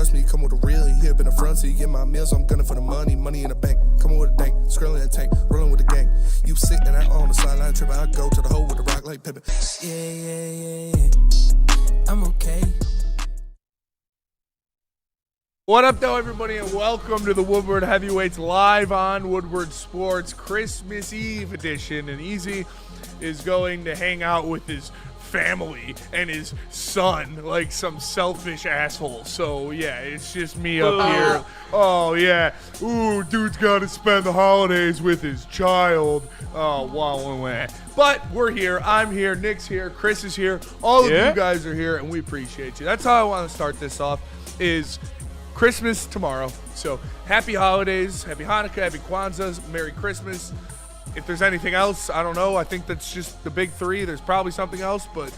trust me, come with a real. You here been the front, so you get my meals. I'm gunning for the money in the bank. Coming with a dank, skrilling that tank, rolling with the gang. You sitting out on the sideline tripping. I go to the hole with the rock like Pippin. Yeah. I'm okay. What up, though, everybody, and welcome to the Woodward Heavyweights live on Woodward Sports Christmas Eve edition. And Easy is going to hang out with his family and his son like some selfish asshole. So, yeah, it's just me up here. Oh, yeah. Ooh, dude's got to spend the holidays with his child. Oh, wow. But we're here. I'm here. Nick's here. Chris is here. All of you guys are here, and we appreciate you. That's how I want to start this off is Christmas tomorrow. So happy holidays, happy Hanukkah, happy Kwanzaa, Merry Christmas. If there's anything else, I don't know. I think that's just the big three. There's probably something else, but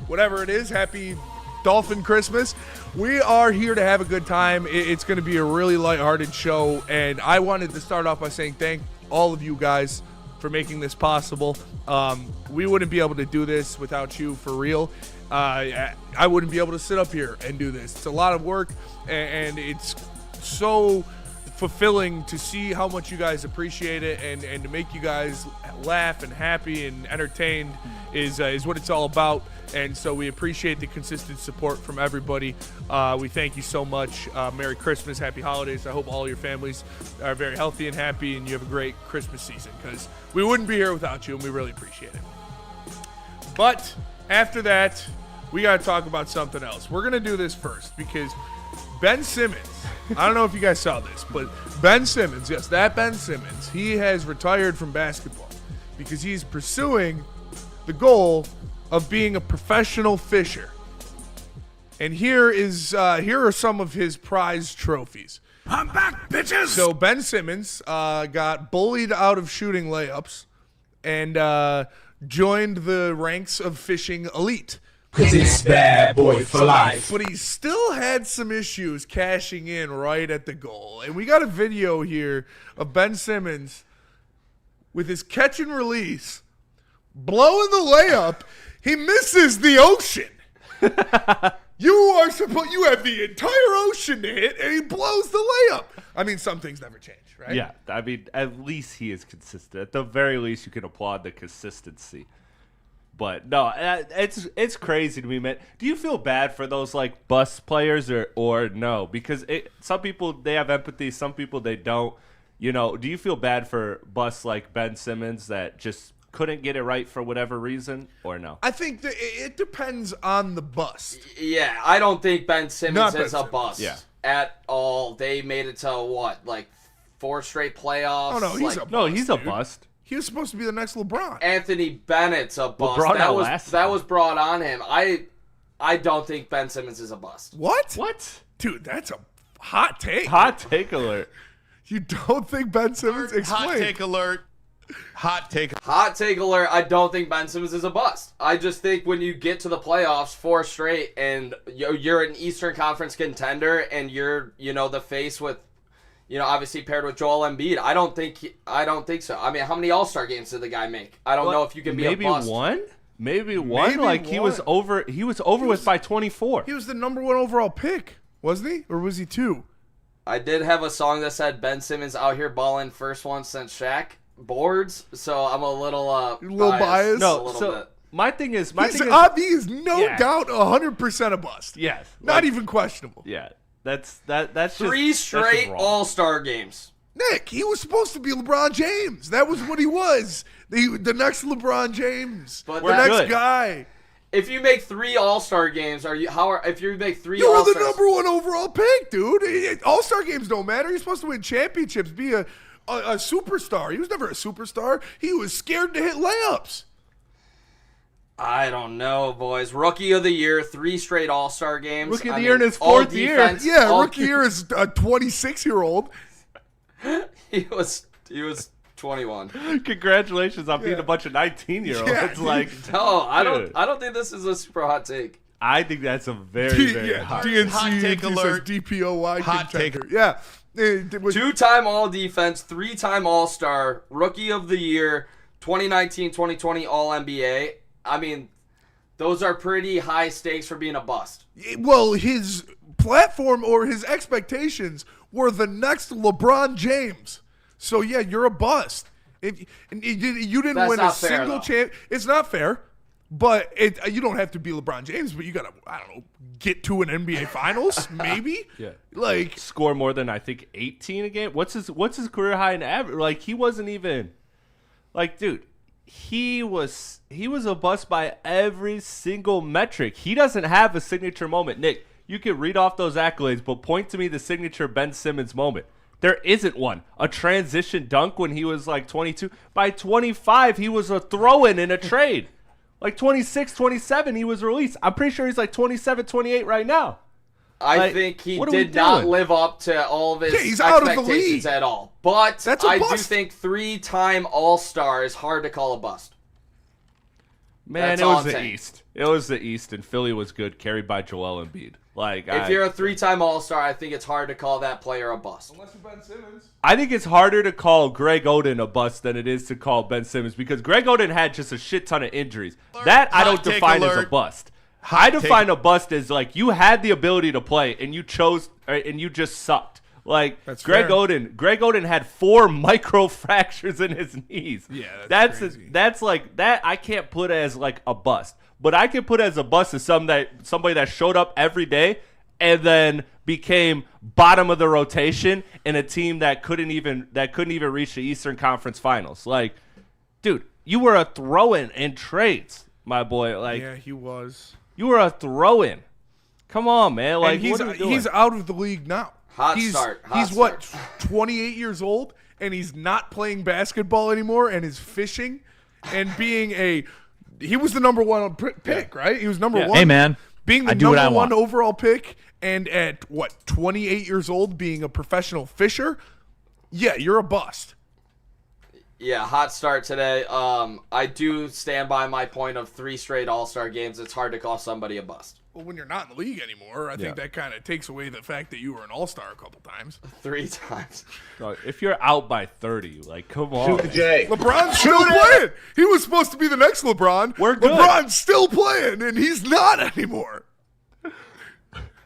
whatever it is, happy Dolphin Christmas. We are here to have a good time. It's going to be a really lighthearted show, and I wanted to start off by saying thank all of you guys for making this possible. We wouldn't be able to do this without you, for real. I wouldn't be able to sit up here and do this. It's a lot of work, and it's so fulfilling to see how much you guys appreciate it, and to make you guys laugh and happy and entertained is what it's all about. And so we appreciate the consistent support from everybody. We thank you so much. Merry Christmas, happy holidays. I hope all your families are very healthy and happy, and you have a great Christmas season, because we wouldn't be here without you, and we really appreciate it. But after that, we got to talk about something else. We're going to do this first because Ben Simmons, I don't know if you guys saw this, but Ben Simmons, yes, that Ben Simmons, he has retired from basketball because he's pursuing the goal of being a professional fisher. And here are some of his prized trophies. I'm back, bitches! So Ben Simmons got bullied out of shooting layups and joined the ranks of fishing elite. Cause it's bad boy for life. But he still had some issues cashing in right at the goal. And we got a video here of Ben Simmons with his catch and release, blowing the layup. He misses the ocean. You have the entire ocean to hit, and he blows the layup. I mean, some things never change, right? Yeah, I mean, at least he is consistent. At the very least, you can applaud the consistency. But no, it's crazy to me, man. Do you feel bad for those like bus players or no? Because some people, they have empathy, some people they don't. You know, do you feel bad for busts like Ben Simmons that just couldn't get it right for whatever reason, or no? I think that it depends on the bust. Yeah, I don't think Ben Simmons is a bust at all. They made it to what, like 4 straight playoffs? Oh no, he's a bust. He's a bust. He was supposed to be the next LeBron. Anthony Bennett's a bust. That was brought on him. I don't think Ben Simmons is a bust. What? What? Dude, that's a hot take. Hot take alert. You don't think Ben Simmons? Explain. Hot take alert. Hot take. Hot take alert. I don't think Ben Simmons is a bust. I just think when you get to the playoffs 4 straight and you're an Eastern Conference contender and you're, the face with, obviously paired with Joel Embiid, I don't think so. I mean, how many All-Star games did the guy make? I don't know if you can be a bust. Maybe one. Like he was over with by 24. He was the number 1 overall pick, wasn't he? Or was he 2? I did have a song that said Ben Simmons out here balling first one since Shaq boards, so I'm a little biased. No, bit. My thing is, he is no doubt 100% a bust. Yes, not even questionable. Yeah, that's just 3 straight All-Star games. Nick, he was supposed to be LeBron James. That was what he was. The next LeBron James. But the next guy. If you make 3 All-Star games, if you make 3 All-Stars, All-Stars, you're the number 1 overall pick, dude. All-Star games don't matter. You're supposed to win championships, be a superstar. He was never a superstar. He was scared to hit layups. I don't know, boys. Rookie of the year, 3 straight All-Star games. Rookie of the year in his 4th year. Yeah, rookie year is a 26-year-old. He was 21. Congratulations on being a bunch of 19-year-olds. Yeah, no, I don't think this is a super hot take. I think that's a very, very hot take alert. DPOY hot contender. Yeah. 2-time All-Defense, 3-time All-Star, Rookie of the Year, 2019-2020 All-NBA. I mean, those are pretty high stakes for being a bust. Well, his platform or his expectations were the next LeBron James. So, yeah, you're a bust. You didn't That's win a not fair, single though. champ. It's not fair, but you don't have to be LeBron James, but you got to, I don't know, get to an NBA Finals, maybe? Yeah. Like, Score more than, I think, 18 a game. What's his career high in average? Like, he wasn't even – like, dude, he was a bust by every single metric. He doesn't have a signature moment. Nick, you can read off those accolades, but point to me the signature Ben Simmons moment. There isn't one. A transition dunk when he was like 22. By 25, he was a throw-in in a trade. Like 26, 27, he was released. I'm pretty sure he's like 27, 28 right now. I think he did not live up to all of his he's out of the expectations league. at all. But That's a I do bust. think 3-time All-Star is hard to call a bust. Man, That's it all was I'm the saying. East. It was the East, and Philly was good, carried by Joel Embiid. Like, If you're a 3-time All-Star, I think it's hard to call that player a bust. unless you're Ben Simmons. I think it's harder to call Greg Oden a bust than it is to call Ben Simmons because Greg Oden had just a shit ton of injuries. That I Hot don't take define as a alert. bust. Hot I take. define a bust as like you had the ability to play and you chose and you just sucked. Like That's Greg fair. Oden had 4 microfractures in his knees. Yeah, that's crazy. that's like that I can't put as like a bust. But I can put as a bust as somebody that showed up every day and then became bottom of the rotation in a team that couldn't even reach the Eastern Conference Finals. Like, dude, you were a throw-in in trades, my boy. Like, Yeah, he was. you were a throw-in. Come on, man. Like, And what are we doing? he's out of the league now. Hot he's start. He's what, 28 years old, and he's not playing basketball anymore, and is fishing, and being he was the number 1 pick, right? He was number 1. Hey, man. Being the I do what I number 1 want. overall pick, and at what, 28 years old, being a professional fisher. Yeah, you're a bust. Yeah, hot start today. I do stand by my point of 3 straight All-Star games. It's hard to call somebody a bust. Well, when you're not in the league anymore, I think that kind of takes away the fact that you were an all-star a couple times. 3 times. Dog, if you're out by 30, like, come on. man. LeBron's still playing. He was supposed to be the next LeBron. We're good. LeBron's still playing, and he's not anymore.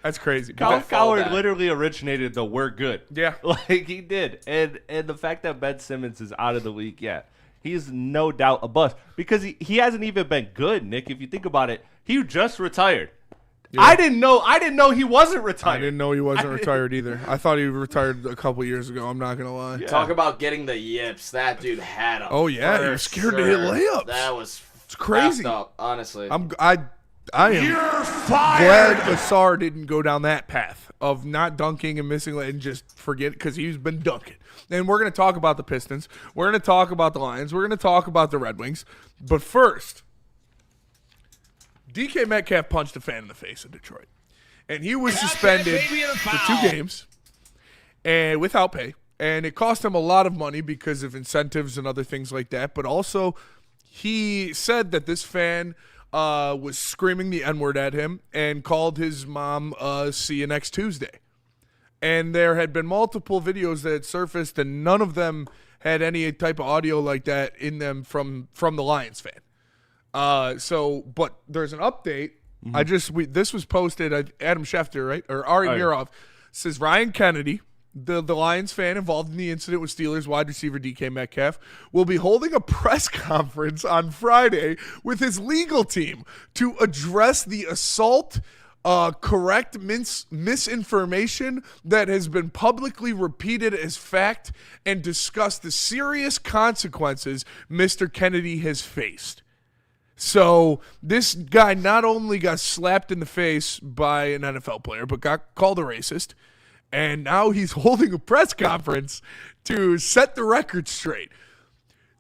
That's crazy. Kyle Don't fall Coward back. literally originated the "we're good." Yeah. like he did, and the fact that Ben Simmons is out of the league, yeah, he's no doubt a bust because he hasn't even been good. Nick, if you think about it, he just retired. Yeah. I didn't know he wasn't retired. I didn't know he wasn't retired either. I thought he retired a couple years ago. I'm not gonna lie. Yeah. Talk about getting the yips. That dude had them. Oh, yeah, he for was scared to hit layups. That was crazy. effed up, honestly. I am glad Asar didn't go down that path of not dunking and missing and just forget because he's been dunking. And we're going to talk about the Pistons. We're going to talk about the Lions. We're going to talk about the Red Wings. But first, DK Metcalf punched a fan in the face in Detroit. And he was suspended for 2 games and without pay. And it cost him a lot of money because of incentives and other things like that. But also, he said that this fan was screaming the N-word at him and called his mom, see you next Tuesday. And there had been multiple videos that had surfaced, and none of them had any type of audio like that in them from the Lions fan. But there's an update. This was posted, Adam Schefter, right? Or Ari Mirov says Ryan Kennedy, the Lions fan involved in the incident with Steelers wide receiver DK Metcalf, will be holding a press conference on Friday with his legal team to address the assault, correct misinformation that has been publicly repeated as fact and discuss the serious consequences Mr. Kennedy has faced. So this guy not only got slapped in the face by an NFL player, but got called a racist. And now he's holding a press conference to set the record straight.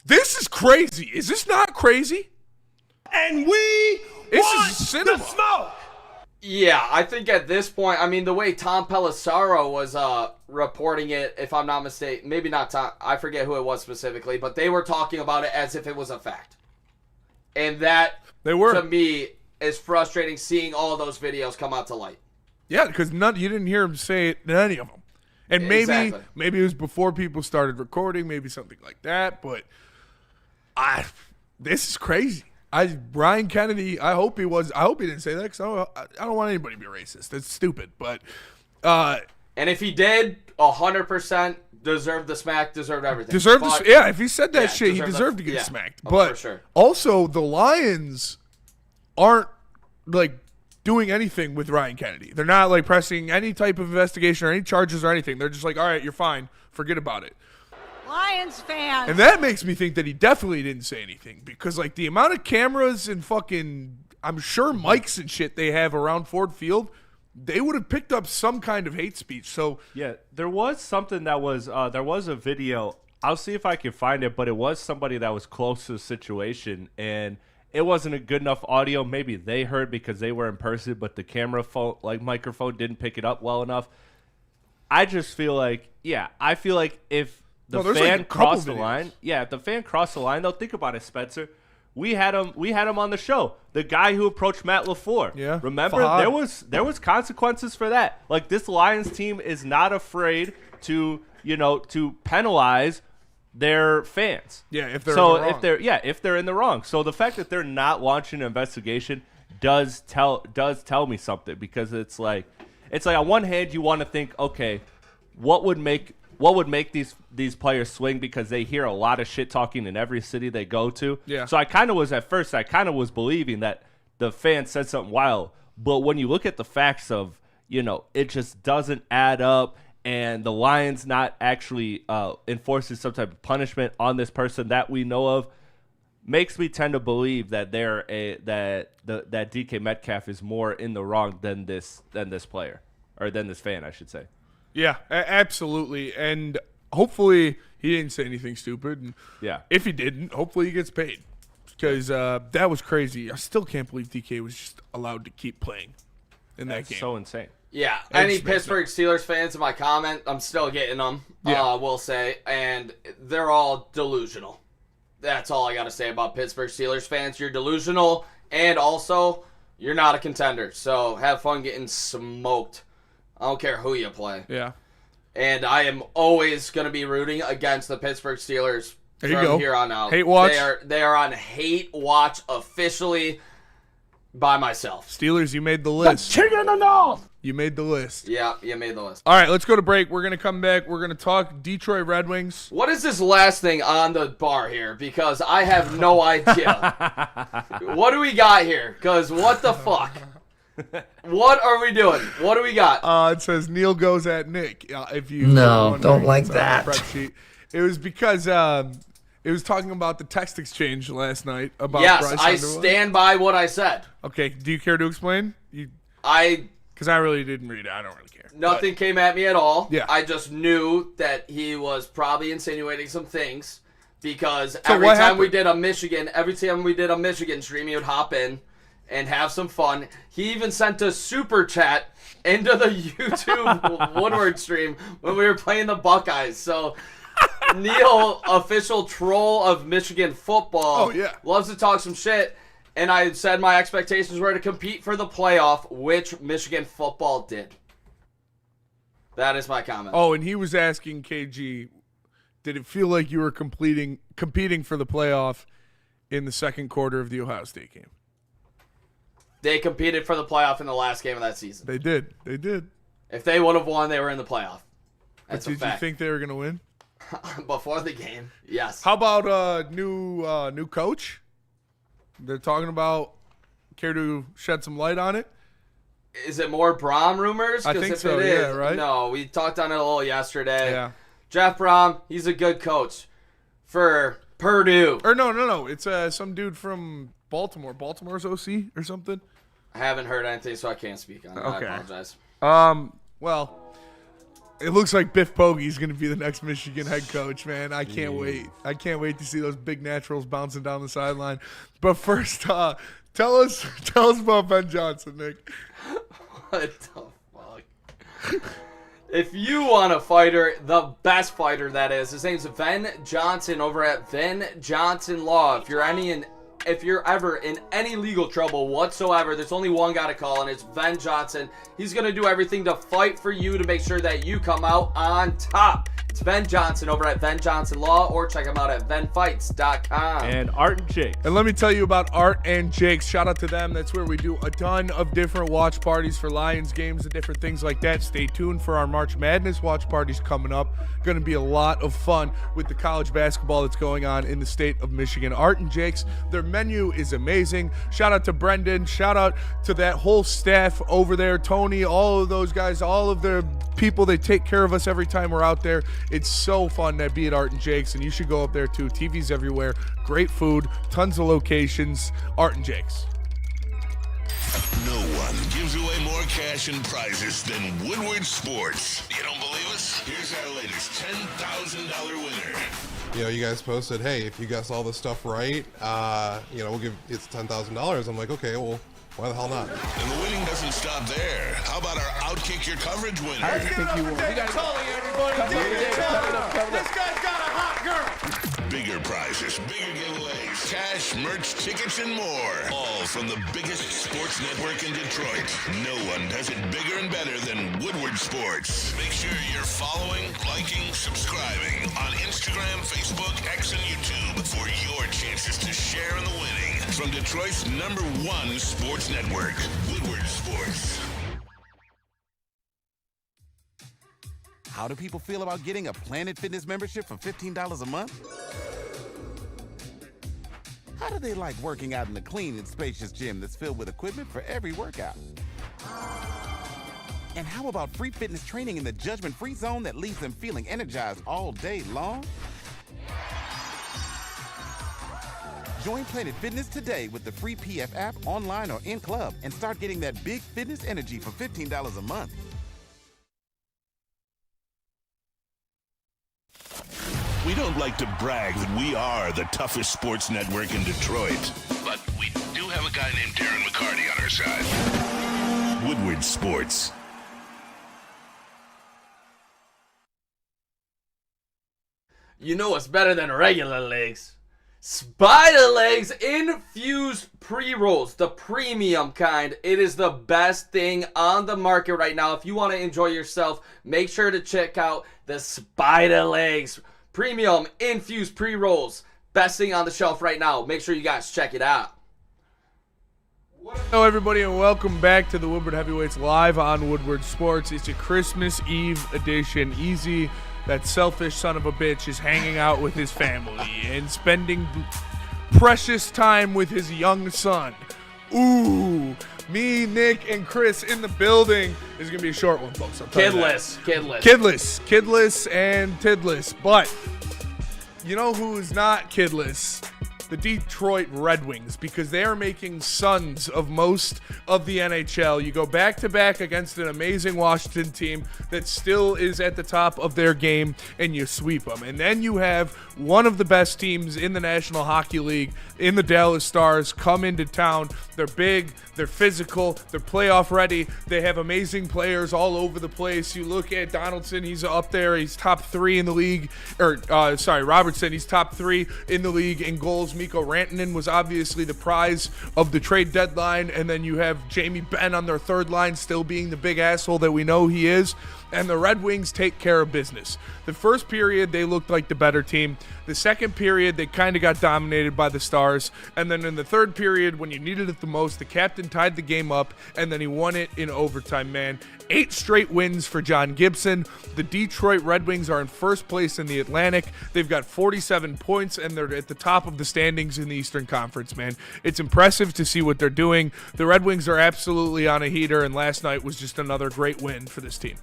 This is crazy. Is this not crazy? And we This want is cinema. the smoke. Yeah, I think at this point, I mean, the way Tom Pelissero was reporting it, if I'm not mistaken, maybe not Tom, I forget who it was specifically, but they were talking about it as if it was a fact. And that, They were. to me, is frustrating seeing all those videos come out to light. Yeah, because you didn't hear him say it in any of them. And maybe Exactly. it was before people started recording, maybe something like that. But this is crazy. Ryan Kennedy, I hope he didn't say that because I don't want anybody to be racist. It's stupid. But and if he did, 100% deserved the smack, deserved everything. If he said that shit, he deserved to get smacked. But for sure. Also, the Lions aren't like doing anything with Ryan Kennedy. They're not like pressing any type of investigation or any charges or anything. They're just like, all right, you're fine. Forget about it. Lions fans. And that makes me think that he definitely didn't say anything because like the amount of cameras and fucking, I'm sure mics and shit they have around Ford Field, they would have picked up some kind of hate speech. So yeah, there was something that was there was a video. I'll see if I can find it, but it was somebody that was close to the situation, and it wasn't a good enough audio. Maybe they heard because they were in person, but the camera phone, like microphone, didn't pick it up well enough. I just feel like, I feel like if the fan crossed the line, if the fan crossed the line, though, think about it, Spencer. We had him on the show. The guy who approached Matt LaFleur. Yeah. Remember, Fahad. there was consequences for that. Like, this Lions team is not afraid to penalize their fans. Yeah, if they're in the wrong. If they're in the wrong. So the fact that they're not launching an investigation does tell me something, because it's like on one hand you want to think, okay, what would make these players swing, because they hear a lot of shit talking in every city they go to. Yeah. So I kind of was believing that the fans said something wild, but when you look at the facts of, it just doesn't add up, and the Lions not actually enforcing some type of punishment on this person that we know of, makes me tend to believe that that DK Metcalf is more in the wrong than this player, or than this fan, I should say. Yeah, absolutely. And hopefully he didn't say anything stupid. And if he didn't, hopefully he gets paid, because that was crazy. I still can't believe DK was just allowed to keep playing in that game. So insane. Yeah, any Pittsburgh Steelers fans in my comment, I'm still getting them, we'll say, and they're all delusional. That's all I got to say about Pittsburgh Steelers fans. You're delusional, and also, you're not a contender, so have fun getting smoked. I don't care who you play. Yeah. And I am always going to be rooting against the Pittsburgh Steelers from here on out. Hate watch. They are on hate watch officially by myself. Steelers, you made the list. The king of the north. You made the list. Yeah, you made the list. All right, let's go to break. We're going to come back. We're going to talk Detroit Red Wings. What is this last thing on the bar here? Because I have no idea. What do we got here? Because what the fuck? What are we doing? What do we got? It says Neil goes at Nick. If you don't like that. It was because it was talking about the text exchange last night about yes, Bryce I Underwood. stand by what I said. Okay, do you care to explain? Because I really didn't read it. I don't really care. Nothing came at me at all. Yeah. I just knew that he was probably insinuating some things, because every time we did a Michigan stream, he would hop in and have some fun. He even sent a super chat into the YouTube Woodward stream when we were playing the Buckeyes. So Neil, official troll of Michigan football, loves to talk some shit. And I said my expectations were to compete for the playoff, which Michigan football did. That is my comment. Oh, and he was asking KG, did it feel like you were competing for the playoff in the second quarter of the Ohio State game? They competed for the playoff in the last game of that season. They did. If they would have won, they were in the playoff. That's a fact. Did you think they were going to win? Before the game, yes. How about new coach? They're talking about. Care to shed some light on it? Is it more Brom rumors? I think so, right? No, we talked on it a little yesterday. Yeah. Jeff Brom, he's a good coach for Purdue. Or no. It's some dude from Baltimore. Baltimore's OC or something? I haven't heard anything, so I can't speak on it. Okay. I apologize. Well, it looks like Biff Pogge's going to be the next Michigan head coach, man. I can't wait. I can't wait to see those big naturals bouncing down the sideline. But first, tell us about Ben Johnson, Nick. What the fuck? If you want a fighter, the best fighter that is, his name's Ben Johnson over at Ben Johnson Law. If you're ever in any legal trouble whatsoever, there's only one guy to call, and it's Ben Johnson. He's going to do everything to fight for you to make sure that you come out on top. It's Ben Johnson over at Ben Johnson Law, or check him out at benfights.com. And Art and Jake. And let me tell you about Art and Jake's. Shout out to them. That's where we do a ton of different watch parties for Lions games and different things like that. Stay tuned for our March Madness watch parties coming up. Going to be a lot of fun with the college basketball that's going on in the state of Michigan. Art and Jake's, their menu is amazing. Shout out to Brendan. Shout out to that whole staff over there. Tony, all of those guys, all of the people, they take care of us every time we're out there. It's so fun to be at Art and Jake's, and you should go up there too. TVs everywhere, great food, tons of locations. Art and Jake's. No one gives away more cash and prizes than Woodward Sports. You don't believe us? Here's our latest $10,000 winner. You guys posted, hey, if you guess all this stuff right, we'll give it's $10,000. I'm like, okay, well, why the hell not? And the winning doesn't stop there. How about our Outkick Your Coverage winner? How do you think you won? This guy's got a hot girl. Bigger prizes, bigger giveaways, cash, merch, tickets, and more. All from the biggest sports network in Detroit. No one does it bigger and better than Woodward Sports. Make sure you're following, liking, subscribing on Instagram, Facebook, X, and YouTube for your chances to share in the winning. From Detroit's #1 sports network, Woodward Sports. How do people feel about getting a Planet Fitness membership for $15 a month? How do they like working out in a clean and spacious gym that's filled with equipment for every workout? And how about free fitness training in the judgment-free zone that leaves them feeling energized all day long? Join Planet Fitness today with the free PF app, online or in club, and start getting that big fitness energy for $15 a month. We don't like to brag that we are the toughest sports network in Detroit, but we do have a guy named Darren McCarty on our side. Woodward Sports. You know what's better than regular legs? Spider Legs infused pre-rolls, the premium kind. It is the best thing on the market right now. If you want to enjoy yourself, make sure to check out the Spider Legs premium infused pre-rolls. Best thing on the shelf right now. Make sure you guys check it out. Hello everybody, and welcome back to the Woodward Heavyweights live on Woodward Sports. It's a Christmas Eve edition. Easy, that selfish son of a bitch, is hanging out with his family and spending precious time with his young son. Ooh, me, Nick, and Chris in the building. Is going to be a short one, folks. Kidless. Kidless and tidless. But you know who's not kidless? The Detroit Red Wings, because they are making sons of most of the NHL. You go back-to-back against an amazing Washington team that still is at the top of their game, and you sweep them. And then you have one of the best teams in the National Hockey League in the Dallas Stars come into town. They're big, they're physical, they're playoff ready. They have amazing players all over the place. You look at Donaldson, he's up there. He's top 3 in the league. Robertson, he's top 3 in the league in goals. Mikko Rantanen was obviously the prize of the trade deadline. And then you have Jamie Benn on their third line still being the big asshole that we know he is. And the Red Wings take care of business. The first period, they looked like the better team. The second period, they kind of got dominated by the Stars. And then in the third period, when you needed it the most, the captain tied the game up, and then he won it in overtime, man. 8 straight wins for John Gibson. The Detroit Red Wings are in first place in the Atlantic. They've got 47 points, and they're at the top of the standings in the Eastern Conference, man. It's impressive to see what they're doing. The Red Wings are absolutely on a heater, and last night was just another great win for this team.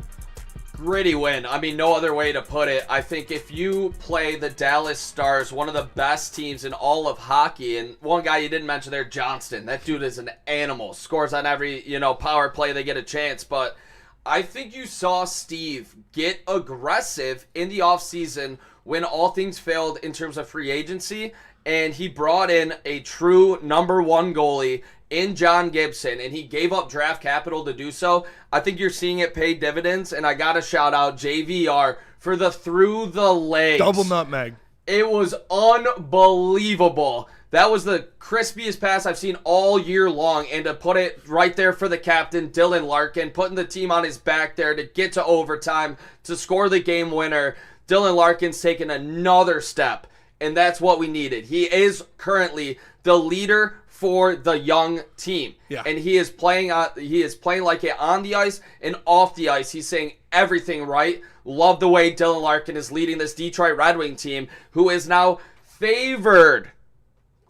Gritty win. I mean, no other way to put it. I think if you play the Dallas Stars, one of the best teams in all of hockey, and one guy you didn't mention there, Johnston. That dude is an animal. Scores on every, power play they get a chance. But I think you saw Steve get aggressive in the offseason when all things failed in terms of free agency, and he brought in a true number 1 goalie in John Gibson, and he gave up draft capital to do so. I think you're seeing it pay dividends, and I got to shout out JVR for the through the legs. Double nutmeg. It was unbelievable. That was the crispiest pass I've seen all year long, and to put it right there for the captain, Dylan Larkin, putting the team on his back there to get to overtime, to score the game winner. Dylan Larkin's taken another step, and that's what we needed. He is currently the leader for the young team. Yeah. And he is playing like it on the ice and off the ice. He's saying everything right. Love the way Dylan Larkin is leading this Detroit Red Wing team, who is now favored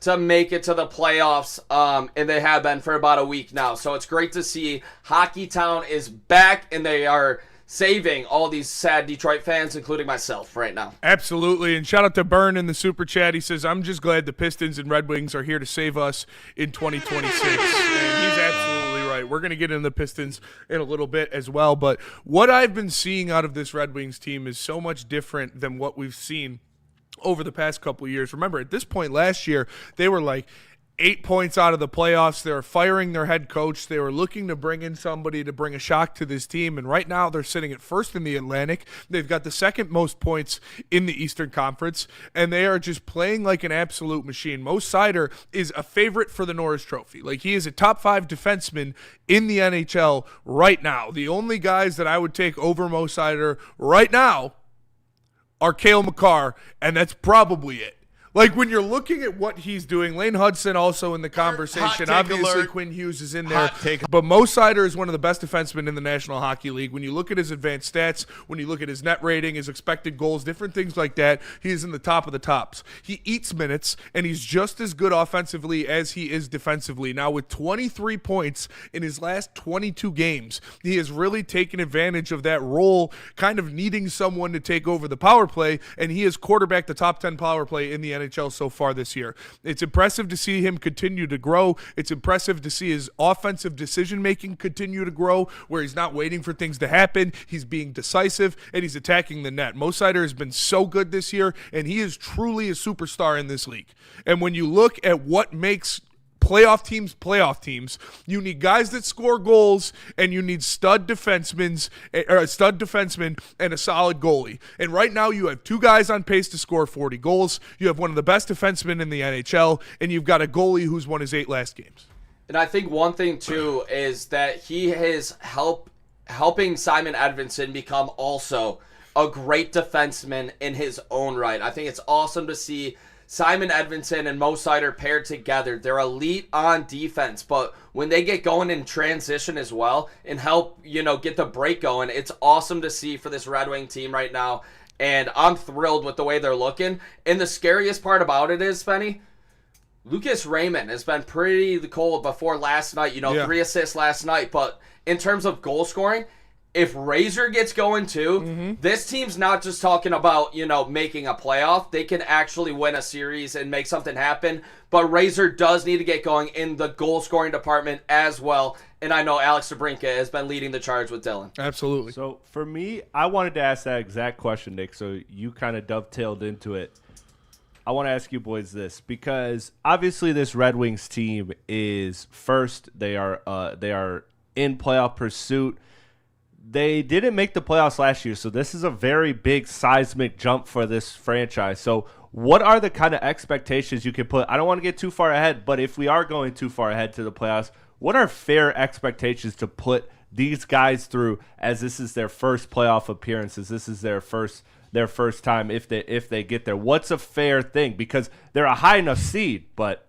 to make it to the playoffs, and they have been for about a week now. So it's great to see Hockey Town is back, and they are saving all these sad Detroit fans, including myself, right now. Absolutely. And shout out to Byrne in the Super Chat. He says, I'm just glad the Pistons and Red Wings are here to save us in 2026. And he's absolutely right. We're going to get into the Pistons in a little bit as well. But what I've been seeing out of this Red Wings team is so much different than what we've seen over the past couple of years. Remember, at this point last year, they were like 8 points out of the playoffs. They were firing their head coach. They were looking to bring in somebody to bring a shock to this team. And right now they're sitting at first in the Atlantic. They've got the second most points in the Eastern Conference, and they are just playing like an absolute machine. Mo Seider is a favorite for the Norris Trophy. Like, he is a top 5 defenseman in the NHL right now. The only guys that I would take over Mo Seider right now are Cale Makar, and that's probably it. Like, when you're looking at what he's doing, Lane Hudson also in the conversation. Obviously, Quinn Hughes is in there. But Mo Seider is one of the best defensemen in the National Hockey League. When you look at his advanced stats, when you look at his net rating, his expected goals, different things like that, he is in the top of the tops. He eats minutes, and he's just as good offensively as he is defensively. Now, with 23 points in his last 22 games, he has really taken advantage of that role, kind of needing someone to take over the power play, and he has quarterbacked the top 10 power play in the NHL so far this year. It's impressive to see him continue to grow. It's impressive to see his offensive decision-making continue to grow, where he's not waiting for things to happen. He's being decisive, and he's attacking the net. Mo Seider has been so good this year, and he is truly a superstar in this league. And when you look at what makes playoff teams, you need guys that score goals, and you need stud defensemen and a solid goalie. And right now you have 2 guys on pace to score 40 goals. You have one of the best defensemen in the NHL, and you've got a goalie who's won his 8 last games. And I think one thing too is that he is helping Simon Edvinsson become also a great defenseman in his own right. I think it's awesome to see Simon Edvinsson and Mo Seider paired together. They're elite on defense, but when they get going in transition as well and help, get the break going, it's awesome to see for this Red Wing team right now. And I'm thrilled with the way they're looking. And the scariest part about it is, Spenny, Lucas Raymond has been pretty cold before last night. 3 assists last night. But in terms of goal scoring, if Razor gets going too, this team's not just talking about, making a playoff. They can actually win a series and make something happen. But Razor does need to get going in the goal-scoring department as well. And I know Alex DeBrincat has been leading the charge with Dylan. Absolutely. So, for me, I wanted to ask that exact question, Nick, so you kind of dovetailed into it. I want to ask you boys this, because obviously this Red Wings team is first. They are in playoff pursuit. They didn't make the playoffs last year, so this is a very big seismic jump for this franchise. So what are the kind of expectations you can put? I don't want to get too far ahead, but if we are going too far ahead to the playoffs, what are fair expectations to put these guys through, as this is their first playoff appearances? This is their first time if they get there. What's a fair thing? Because they're a high enough seed, but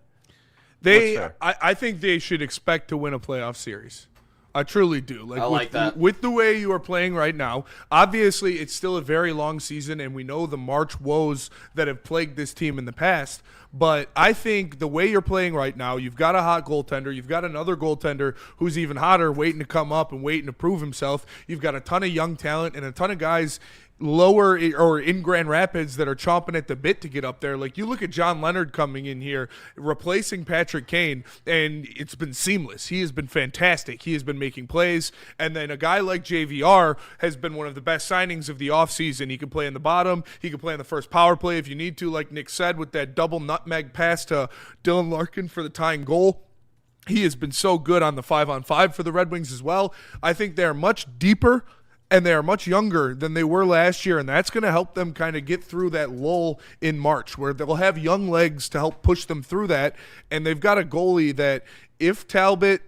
I think they should expect to win a playoff series. I truly do. I like that. With the way you are playing right now, obviously it's still a very long season, and we know the March woes that have plagued this team in the past. But I think the way you're playing right now, you've got a hot goaltender. You've got another goaltender who's even hotter, waiting to come up and waiting to prove himself. You've got a ton of young talent and a ton of guys lower or in Grand Rapids that are chomping at the bit to get up there. Like, you look at John Leonard coming in here, replacing Patrick Kane, and it's been seamless. He has been fantastic. He has been making plays. And then a guy like JVR has been one of the best signings of the offseason. He can play in the bottom. He can play in the first power play if you need to, like Nick said, with that double nutmeg pass to Dylan Larkin for the tying goal. He has been so good on the 5-on-5 for the Red Wings as well. I think they're much deeper and they are much younger than they were last year, and that's going to help them kind of get through that lull in March, where they'll have young legs to help push them through that. And they've got a goalie that, if Talbot,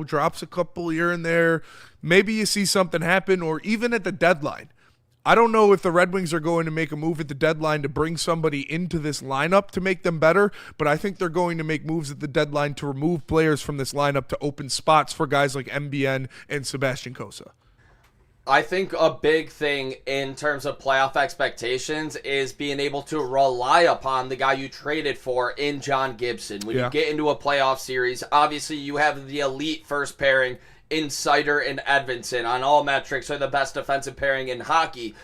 drops a couple here and there, maybe you see something happen, or even at the deadline, I don't know if the Red Wings are going to make a move at the deadline to bring somebody into this lineup to make them better, but I think they're going to make moves at the deadline to remove players from this lineup to open spots for guys like MBN and Sebastian Cossa. I think a big thing in terms of playoff expectations is being able to rely upon the guy you traded for in John Gibson. When you get into a playoff series, obviously you have the elite first pairing in Sider and Edvinsson. On all metrics, are the best defensive pairing in hockey.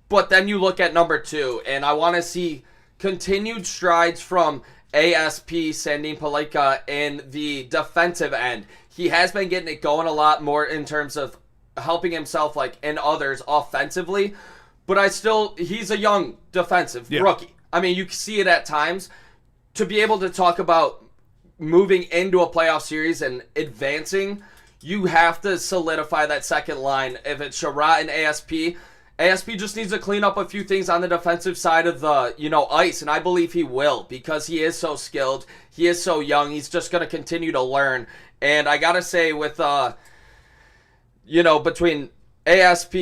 But then you look at number 2, and I want to see continued strides from ASP sending Palika in the defensive end. He has been getting it going a lot more in terms of helping himself and others offensively, but he's a young defensive rookie. I mean, you can see it at times. To be able to talk about moving into a playoff series and advancing, you have to solidify that second line. If it's Sherratt and ASP just needs to clean up a few things on the defensive side of the ice, and I believe he will, because he is so skilled, he is so young, he's just going to continue to learn. And I gotta say, with between ASP,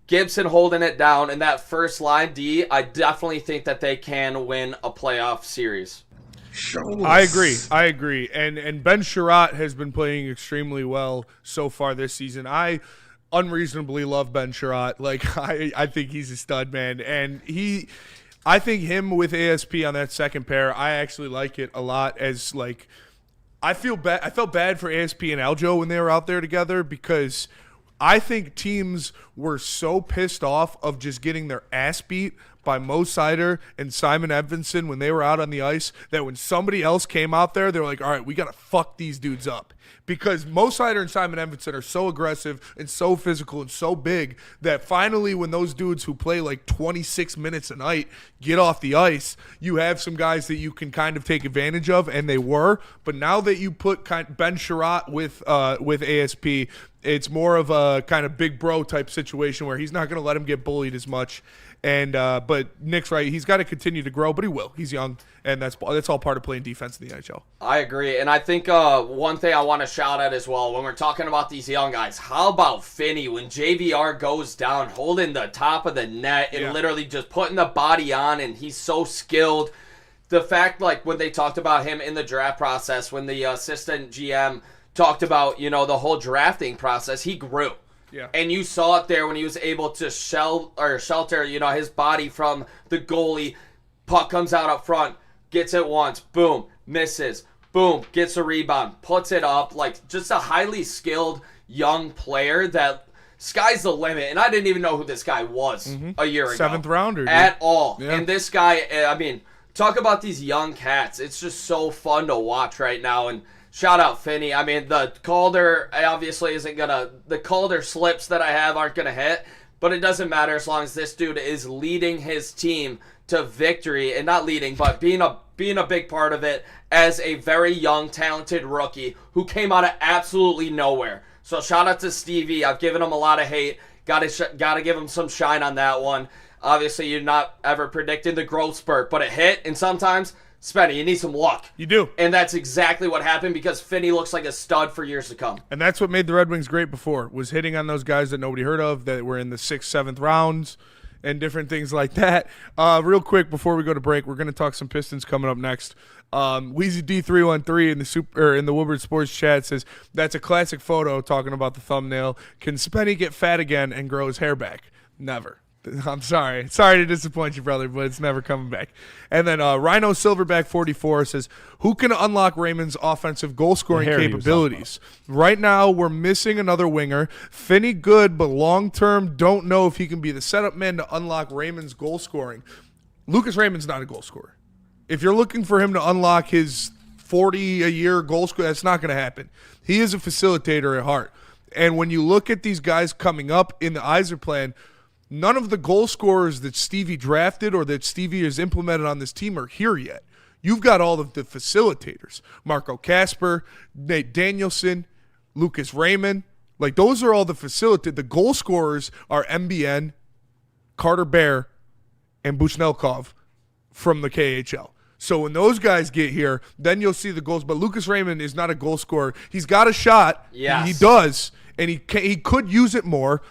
Gibson holding it down, and that first line D, I definitely think that they can win a playoff series. I agree. And Ben Sherratt has been playing extremely well so far this season. I unreasonably love Ben Sherratt. I think he's a stud, man. And I think him with ASP on that second pair, I actually like it a lot. As I felt bad for ASP and Aljo when they were out there together, because I think teams were so pissed off of just getting their ass beat by Mo Sider and Simon Edvinsson when they were out on the ice, that when somebody else came out there, they were like, all right, we got to fuck these dudes up. Because Mo Sider and Simon Edvinsson are so aggressive and so physical and so big that finally when those dudes who play 26 minutes a night get off the ice, you have some guys that you can kind of take advantage of, and they were. But now that you put Ben Sherratt with ASP, it's more of a kind of big bro type situation where he's not going to let him get bullied as much. And but Nick's right. He's got to continue to grow, but he will. He's young, and that's all part of playing defense in the NHL. I agree, and I think one thing I want to shout at as well, when we're talking about these young guys, how about Finney when JVR goes down, holding the top of the net and literally just putting the body on, and he's so skilled. The fact, when they talked about him in the draft process, when the assistant GM talked about, the whole drafting process, he grew. Yeah. And you saw it there when he was able to shelter, his body from the goalie. Puck comes out up front, gets it once, boom, misses, boom, gets a rebound, puts it up. Just a highly skilled young player that sky's the limit. And I didn't even know who this guy was a year ago. 7th rounder. Dude. At all. Yeah. And this guy, talk about these young cats. It's just so fun to watch right now. And shout out Finney. The Calder obviously isn't gonna. The Calder slips that I have aren't gonna hit, but it doesn't matter as long as this dude is leading his team to victory, and not leading, but being a big part of it as a very young, talented rookie who came out of absolutely nowhere. So shout out to Stevie. I've given him a lot of hate. Gotta give him some shine on that one. Obviously, you're not ever predicting the growth spurt, but it hit, and sometimes, Spenny, you need some luck. You do. And that's exactly what happened, because Finney looks like a stud for years to come. And that's what made the Red Wings great before, was hitting on those guys that nobody heard of, that were in the 6th, 7th rounds and different things like that. Real quick, before we go to break, we're going to talk some Pistons coming up next. Weezy D313 in the Woodward Sports chat says, that's a classic photo talking about the thumbnail. Can Spenny get fat again and grow his hair back? Never. I'm sorry. Sorry to disappoint you, brother, but it's never coming back. And then Rhino Silverback 44 says, who can unlock Raymond's offensive goal-scoring capabilities? Right now, we're missing another winger. Finney good, but long-term, don't know if he can be the setup man to unlock Raymond's goal-scoring. Lucas Raymond's not a goal scorer. If you're looking for him to unlock his 40-a-year goal score, that's not going to happen. He is a facilitator at heart. And when you look at these guys coming up in the Yzer plan, none of the goal scorers that Stevie drafted or that Stevie has implemented on this team are here yet. You've got all of the facilitators. Marco Kasper, Nate Danielson, Lucas Raymond. Those are all the facilitators. The goal scorers are MBN, Carter Bear, and Bushnelkov from the KHL. So when those guys get here, then you'll see the goals. But Lucas Raymond is not a goal scorer. He's got a shot. Yes. He does, and he could use it more.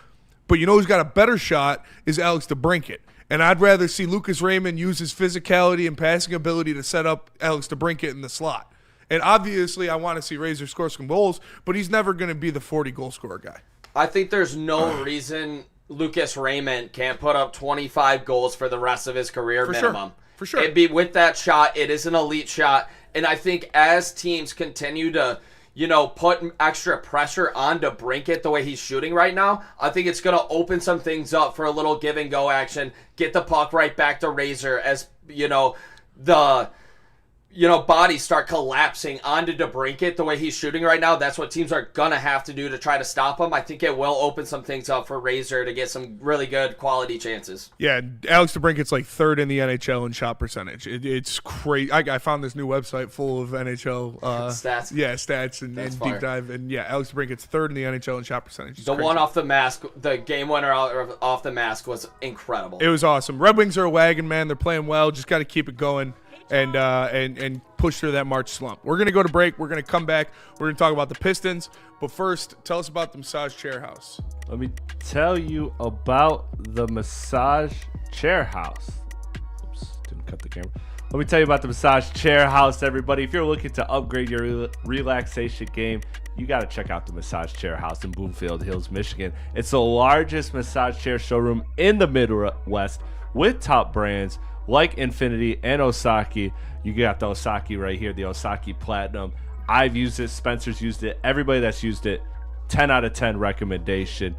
But you know who's got a better shot is Alex DeBrincat. And I'd rather see Lucas Raymond use his physicality and passing ability to set up Alex DeBrincat in the slot. And obviously I want to see Razor score some goals, but he's never going to be the 40-goal scorer guy. I think there's no reason Lucas Raymond can't put up 25 goals for the rest of his career minimum. For sure. It'd be with that shot. It is an elite shot. And I think as teams continue to, put extra pressure on DeBrincat the way he's shooting right now, I think it's going to open some things up for a little give-and-go action, get the puck right back to Razor as, the bodies start collapsing onto DeBrincat the way he's shooting right now. That's what teams are going to have to do to try to stop him. I think it will open some things up for Razor to get some really good quality chances. Yeah, Alex DeBrincat's like third in the NHL in shot percentage. It's crazy. I found this new website full of NHL stats. Yeah, stats and deep dive. And yeah, Alex DeBrincat's third in the NHL in shot percentage. It's the crazy. one off the mask, the game winner off the mask was incredible. It was awesome. Red Wings are a wagon, man. They're playing well. Just got to keep it going. And push through that March slump. We're going to go to break. We're going to come back. We're going to talk about the Pistons. But first, tell us about the Massage Chair House. Let me tell you about the Massage Chair House. Oops, didn't cut the camera. Let me tell you about the Massage Chair House, everybody. If you're looking to upgrade your relaxation game, you got to check out the Massage Chair House in Bloomfield Hills, Michigan. It's the largest massage chair showroom in the Midwest with top brands like Infinity and Osaki. You got the Osaki right here, the Osaki Platinum. I've used it. Spencer's used it. Everybody that's used it, 10 out of 10 recommendation.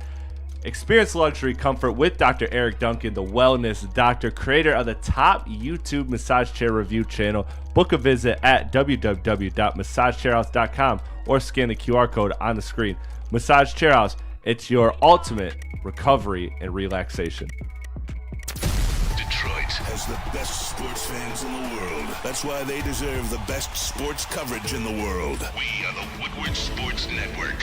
Experience luxury comfort with Dr. Eric Duncan, the wellness doctor, creator of the top YouTube massage chair review channel. Book a visit at www.massagechairhouse.com or scan the QR code on the screen. Massage Chair House, it's your ultimate recovery and relaxation. Detroit has the best sports fans in the world. That's why they deserve the best sports coverage in the world. We are the Woodward Sports Network.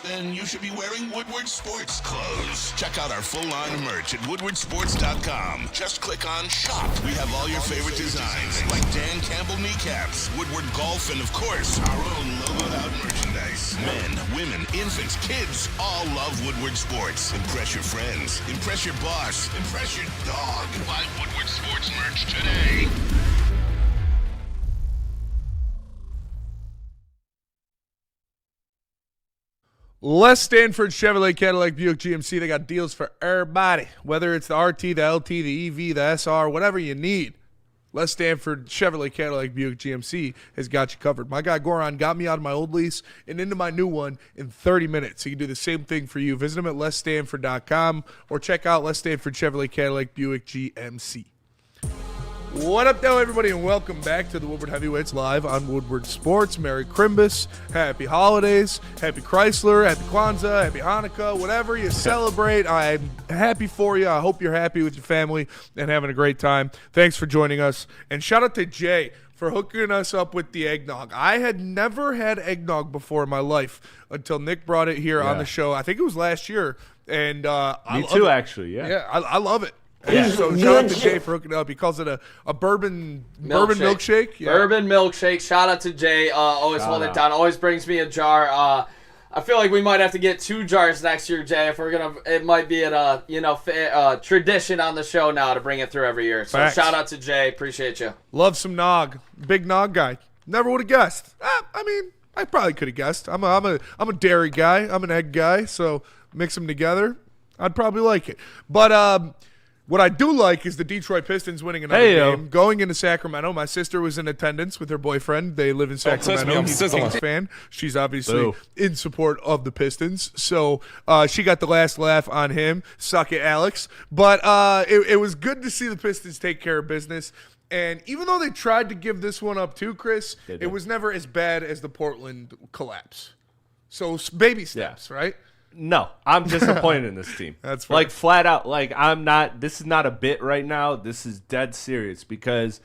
Then you should be wearing Woodward Sports clothes. Check out our full line of merch at woodwardsports.com. Just click on shop. We have all your favorite designs, like Dan Campbell kneecaps, Woodward golf, and of course, our own logoed out merchandise. Men, women, infants, kids all love Woodward Sports. Impress your friends. Impress your boss. Impress your dog. Buy Woodward Sports merch today. Les Stanford Chevrolet Cadillac Buick GMC. They got deals for everybody, whether it's the RT, the LT, the EV, the SR, whatever you need. Les Stanford Chevrolet Cadillac Buick GMC has got you covered. My guy Goran got me out of my old lease and into my new one in 30 minutes. He can do the same thing for you. Visit him at lesstanford.com or check out Les Stanford Chevrolet Cadillac Buick GMC. What up, though, everybody, and welcome back to the Woodward Heavyweights live on Woodward Sports. Merry Crimbus, happy holidays, happy Chrysler, happy Kwanzaa, happy Hanukkah, whatever you celebrate. I'm happy for you. I hope you're happy with your family and having a great time. Thanks for joining us, and shout out to Jay for hooking us up with the eggnog. I had never had eggnog before in my life until Nick brought it here on the show. I think it was last year, and Me too, actually. Yeah, I love it. Yeah. So shout out to Jay for hooking it up. He calls it a bourbon milkshake. Yeah. Bourbon milkshake. Shout out to Jay. Always hold it down. Always brings me a jar. I feel like we might have to get 2 jars next year, Jay. If we're gonna, it might be a tradition on the show now to bring it through every year. So Facts. Shout out to Jay. Appreciate you. Love some nog. Big nog guy. Never would have guessed. I mean, I probably could have guessed. I'm a dairy guy. I'm an egg guy. So mix them together. I'd probably like it. But What I do like is the Detroit Pistons winning another game. Going into Sacramento, my sister was in attendance with her boyfriend. They live in Sacramento. He's a Kings fan. She's obviously in support of the Pistons. So she got the last laugh on him. Suck it, Alex. But it was good to see the Pistons take care of business. And even though they tried to give this one up too, Chris, it was never as bad as the Portland collapse. So baby steps, right? No, I'm disappointed in this team. That's fair. Like flat out. Like I'm not. This is not a bit right now. This is dead serious because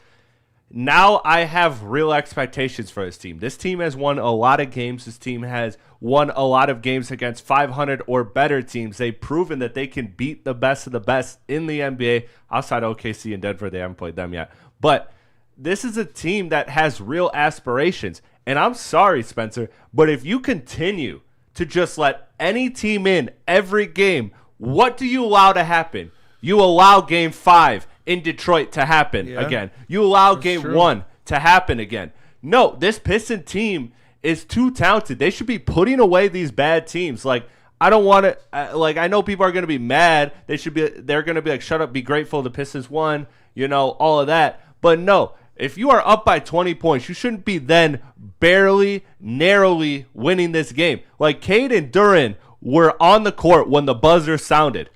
now I have real expectations for this team. This team has won a lot of games. This team has won a lot of games against 500 or better teams. They've proven that they can beat the best of the best in the NBA. Outside of OKC and Denver, they haven't played them yet. But this is a team that has real aspirations. And I'm sorry, Spencer, but if you continue to just let any team in every game, what do you allow to happen? You allow Game 5 in Detroit to happen again. You allow Game 1 to happen again. No, this Piston team is too talented. They should be putting away these bad teams. Like, I don't want to. I know people are going to be mad. They're going to be like, shut up, be grateful the Pistons won. You know, all of that. But no. If you are up by 20 points, you shouldn't be then barely, narrowly winning this game. Like, Cade and Duran were on the court when the buzzer sounded.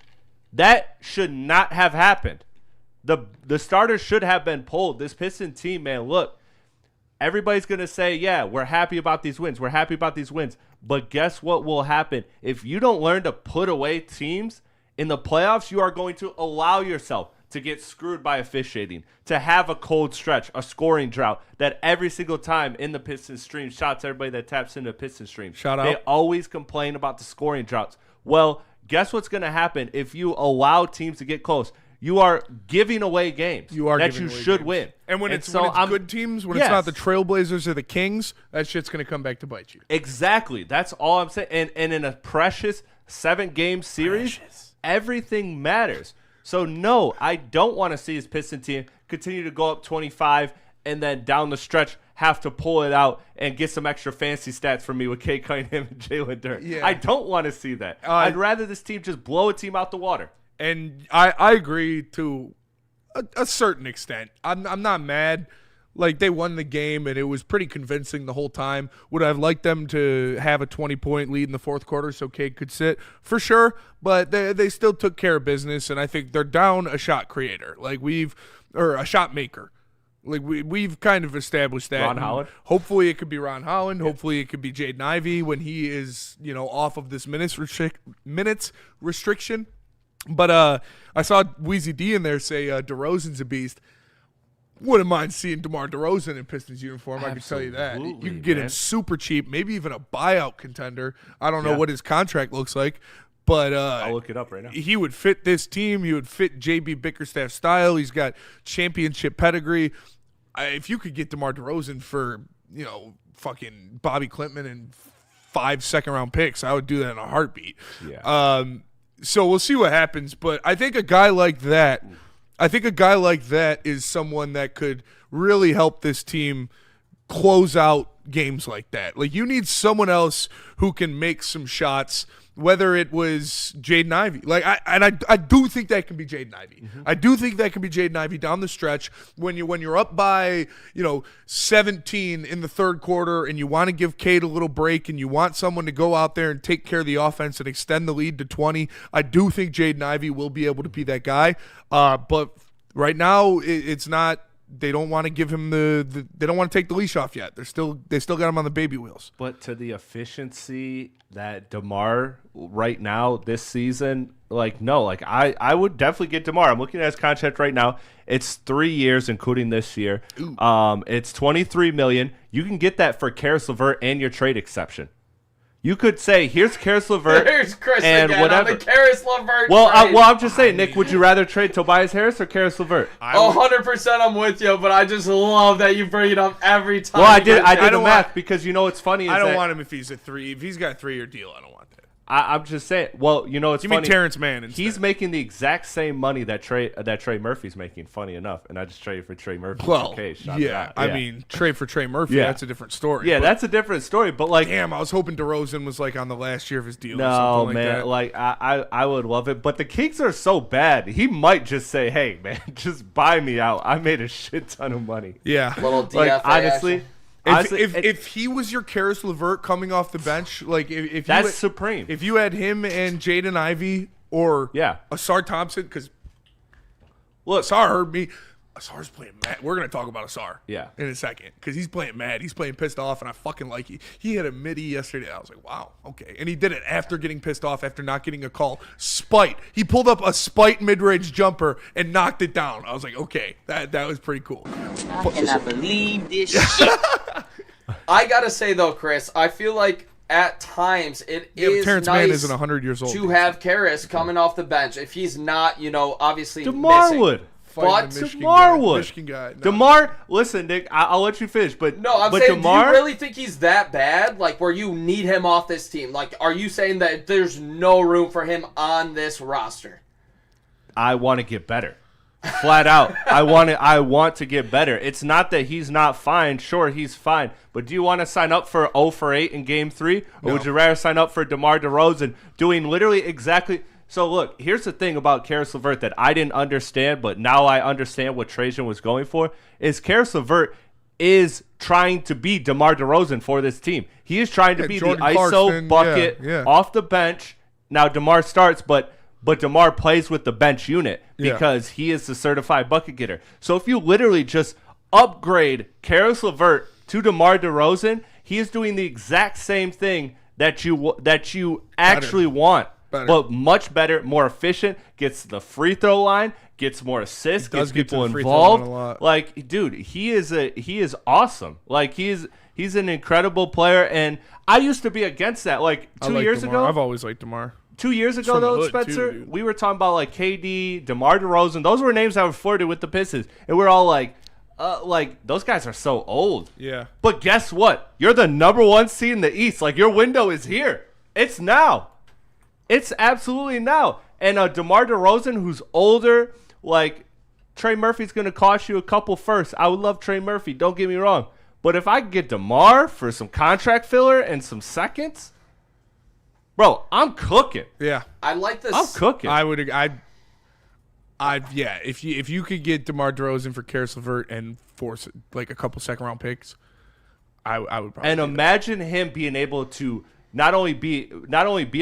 That should not have happened. The starters should have been pulled. This Piston team, man, look, everybody's going to say, yeah, we're happy about these wins. We're happy about these wins. But guess what will happen? If you don't learn to put away teams in the playoffs, you are going to allow yourself to get screwed by officiating, to have a cold stretch, a scoring drought, that every single time in the Pistons stream, shouts everybody that taps into the Pistons stream. Shout out. They always complain about the scoring droughts. Well, guess what's going to happen if you allow teams to get close? You are giving away games that you should win. And when it's good teams, when it's not the Trailblazers or the Kings, that shit's going to come back to bite you. Exactly. That's all I'm saying. And in a precious 7-game series, everything matters. So, no, I don't want to see his Piston team continue to go up 25 and then down the stretch have to pull it out and get some extra fancy stats from me with Cade Cunningham and Jalen Duren. Yeah. I don't want to see that. I'd rather this team just blow a team out the water. And I agree to a certain extent. I'm not mad. Like, they won the game, and it was pretty convincing the whole time. Would I have liked them to have a 20-point lead in the fourth quarter so Cade could sit? For sure, but they still took care of business, and I think they're down a shot creator. Or a shot maker. Like, we've kind of established that. Ron Holland? Hopefully it could be Ron Holland. Yeah. Hopefully it could be Jaden Ivey when he is, off of this minutes restriction. But I saw Weezy D in there say DeRozan's a beast. Wouldn't mind seeing DeMar DeRozan in Pistons uniform. I can tell you that. You can get him super cheap, maybe even a buyout contender. I don't know what his contract looks like, but I'll look it up right now. He would fit this team. He would fit JB Bickerstaff's style. He's got championship pedigree. If you could get DeMar DeRozan for, fucking Bobby Klintman and 5 second-round picks, I would do that in a heartbeat. Yeah. So we'll see what happens, but I think a guy like that is someone that could really help this team close out games like that. Like, you need someone else who can make some shots, whether it was Jaden Ivey. I do think that can be Jaden Ivey. Mm-hmm. I do think that can be Jaden Ivey down the stretch when you're up by 17 in the third quarter and you want to give Cade a little break and you want someone to go out there and take care of the offense and extend the lead to 20. I do think Jaden Ivey will be able to be that guy. But right now it's not. They don't want to give him they don't want to take the leash off yet. They still got him on the baby wheels. But to the efficiency that DeMar right now this season, I would definitely get DeMar. I'm looking at his contract right now. It's 3 years, including this year. Ooh. It's $23 million. You can get that for Karis LeVert and your trade exception. You could say, here's Karis LeVert. Here's Chris and again whatever. on the Karis LeVert well, trade. I'm just saying, Nick, would you rather trade Tobias Harris or Karis LeVert? 100% I'm with you, but I just love that you bring it up every time. Well, I did the math because it's funny. I don't want him if he's a 3. If he's got a 3-year deal, I don't want that. I'm just saying. Well, you know, it's Give funny. me Terrence Mann instead. He's making the exact same money that Trey Murphy's making. Funny enough, and I just traded for Trey Murphy. Well, okay, yeah. I mean, trade for Trey Murphy. Yeah. That's a different story. Yeah, but that's a different story. But like, damn, I was hoping DeRozan was like on the last year of his deal. or no, something like man. that. Like, I would love it. But the Kings are so bad. He might just say, "Hey, man, just buy me out. I made a shit ton of money." Yeah. Little DFA Like, honestly. action. If he was your Karis LeVert coming off the bench, like if That's you had, supreme. If you had him and Jaden Ivey or Yeah. Asar Thompson, because Look, Asar heard me. Asar's playing mad. We're gonna talk about Asar, Yeah. in a second, because he's playing mad. He's playing pissed off, and I fucking like it. He had a midi yesterday. I was like, wow, okay, and he did it after getting pissed off, after not getting a call. Spite. He pulled up a spite mid-range jumper and knocked it down. I was like, okay, that was pretty cool. I cannot believe this shit. I gotta say though, Chris, I feel like at times it is Terrence nice Mann isn't 100 years old to have Karras coming off the bench if he's not, obviously DeMar missing. would. But DeMar would. Michigan guy. No. DeMar, listen, Nick, I'll let you finish, but No, I'm but saying, DeMar, do you really think he's that bad? Like, where you need him off this team? Like, are you saying that there's no room for him on this roster? I want to get better. Flat out. I want to get better. It's not that he's not fine. Sure, he's fine. But do you want to sign up for 0 for 8 in Game 3? Or No. would you rather sign up for DeMar DeRozan doing literally exactly... So, look, here's the thing about Karis LeVert that I didn't understand, but now I understand what Trajan was going for, is Karis LeVert is trying to be DeMar DeRozan for this team. He is trying to be Jordan the ISO Clarkson, bucket yeah. off the bench. Now, DeMar starts, but DeMar plays with the bench unit because he is the certified bucket getter. So if you literally just upgrade Karis LeVert to DeMar DeRozan, he is doing the exact same thing that you actually want. Better. But much better, more efficient, gets the free throw line, gets more assists, does gets get to people the free throw line involved. a lot. Like, dude, he is awesome. Like, he's an incredible player, and I used to be against that. Like, I 2 like years DeMar. ago, I've always liked DeMar. 2 years ago, from the though, hood, Spencer, too, dude. we were talking about, like, KD, DeMar DeRozan. Those were names that were flirted with the Pistons. And we're all like, those guys are so old. Yeah. But guess what? You're the number 1 seed in the East. Like, your window is here. It's now. It's absolutely now. And DeMar DeRozan, who's older, like, Trey Murphy's going to cost you a couple firsts. I would love Trey Murphy. Don't get me wrong. But if I could get DeMar for some contract filler and some seconds, bro, I'm cooking. Yeah. I like this. I'm cooking. Yeah. If you could get DeMar DeRozan for Karis LeVert and force like a couple second round picks, I would probably. And do that. imagine him being able to not only be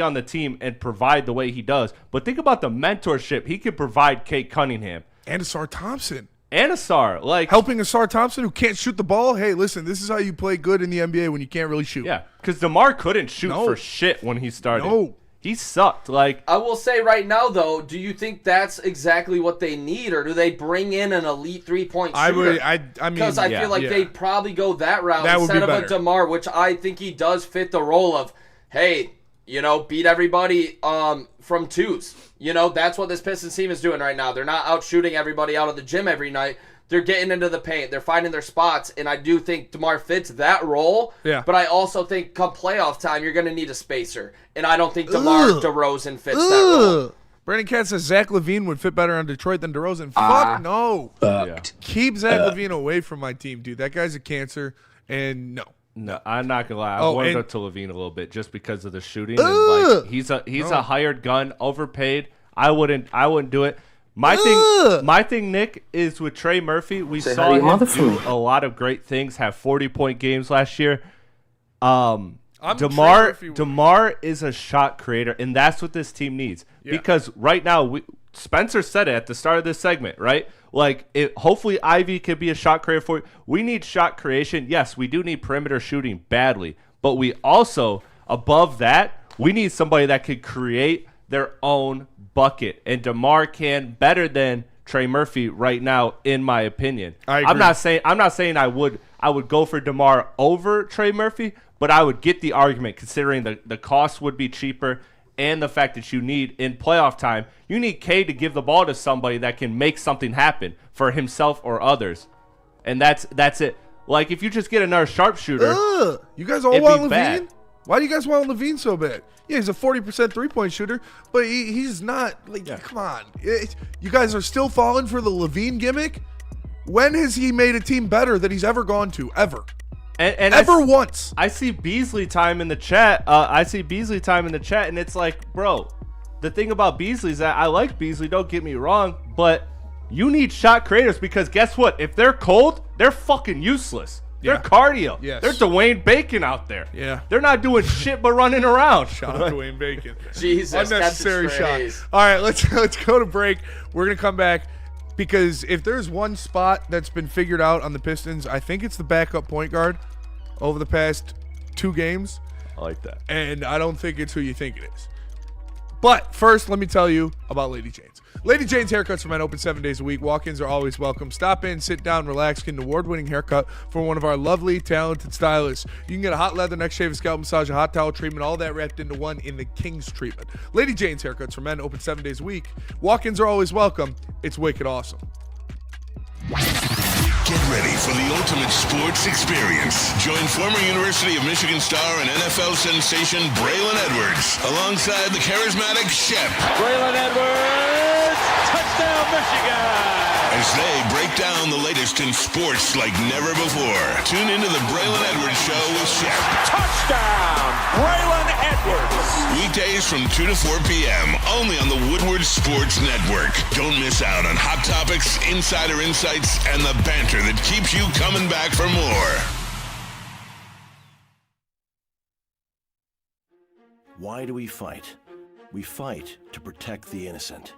on the team and provide the way he does, but think about the mentorship he could provide Kate Cunningham And Asar Thompson. and Asar. Like, Helping Asar Thompson, who can't shoot the ball. Hey, listen, this is how you play good in the NBA when you can't really shoot. yeah, because DeMar couldn't shoot No. for shit when he started. No. He sucked. Like, I will say right now, though, do you think that's exactly what they need, or do they bring in an elite 3-point shooter? I mean, Because I feel like they'd probably go that route That would instead be of a better. DeMar, which I think he does fit the role of, hey, beat everybody from twos. That's what this Pistons team is doing right now. They're not out shooting everybody out of the gym every night. They're getting into the paint. They're finding their spots, and I do think DeMar fits that role. Yeah. But I also think come playoff time, you're going to need a spacer, and I don't think DeMar DeRozan fits that role. Brandon Katz says Zach LaVine would fit better on Detroit than DeRozan. Fuck no. Keep Zach LaVine away from my team, dude. That guy's a cancer, and no. no, I'm not gonna lie. I Oh, warmed and- up to Levine a little bit just because of the shooting. And like, he's a hired gun, overpaid. I wouldn't do it. My thing, Nick, is with Trey Murphy. We saw him do a lot of great things. Have 40-point games last year. DeMar is a shot creator, and that's what this team needs. Yeah. Because right now, Spencer said it at the start of this segment, right? Like, hopefully Ivy could be a shot creator for you. We need shot creation. Yes, we do need perimeter shooting badly, but we also, above that, we need somebody that could create their own bucket, and DeMar can better than Trey Murphy right now, in my opinion. I agree. I'm not saying I would go for DeMar over Trey Murphy, but I would get the argument considering the cost would be cheaper and the fact that you need, in playoff time, you need K to give the ball to somebody that can make something happen for himself or others. And that's it. Like, if you just get another sharpshooter, You guys all it'd want be LaVine? bad. Why do you guys want Levine so bad? Yeah, he's a 40% three-point shooter, but he's not. Like, come on. You guys are still falling for the Levine gimmick? When has he made a team better that he's ever gone to? Ever. And once. I see Beasley time in the chat. And it's like, bro, the thing about Beasley is that I like Beasley, don't get me wrong, but you need shot creators because guess what? If they're cold, they're fucking useless. They're cardio. Yes. They're Dwayne Bacon out there. Yeah. They're not doing shit but running around. Shout out Dwayne Bacon. Jesus, unnecessary shot. All right, let's go to break. We're going to come back because if there's one spot that's been figured out on the Pistons, I think it's the backup point guard over the past 2 games. I like that. And I don't think it's who you think it is. But first, let me tell you about Lady Jane's. Lady Jane's Haircuts for Men open 7 days a week. Walk-ins are always welcome. Stop in, sit down, relax, get an award-winning haircut from one of our lovely, talented stylists. You can get a hot leather, neck shave, a scalp massage, a hot towel treatment, all that wrapped into one in the King's treatment. Lady Jane's Haircuts for Men open 7 days a week. Walk-ins are always welcome. It's wicked awesome. Get ready for the ultimate sports experience. Join former University of Michigan star and NFL sensation Braylon Edwards alongside the charismatic Shep. Braylon Edwards, touchdown Michigan! As they break down the latest in sports like never before. Tune into the Braylon Edwards Show with Shep. Touchdown, Braylon Edwards! Weekdays from 2 to 4 p.m. only on the Woodward Sports Network. Don't miss out on hot topics, insider insights, and the banter that keeps you coming back for more. Why do we fight? We fight to protect the innocent,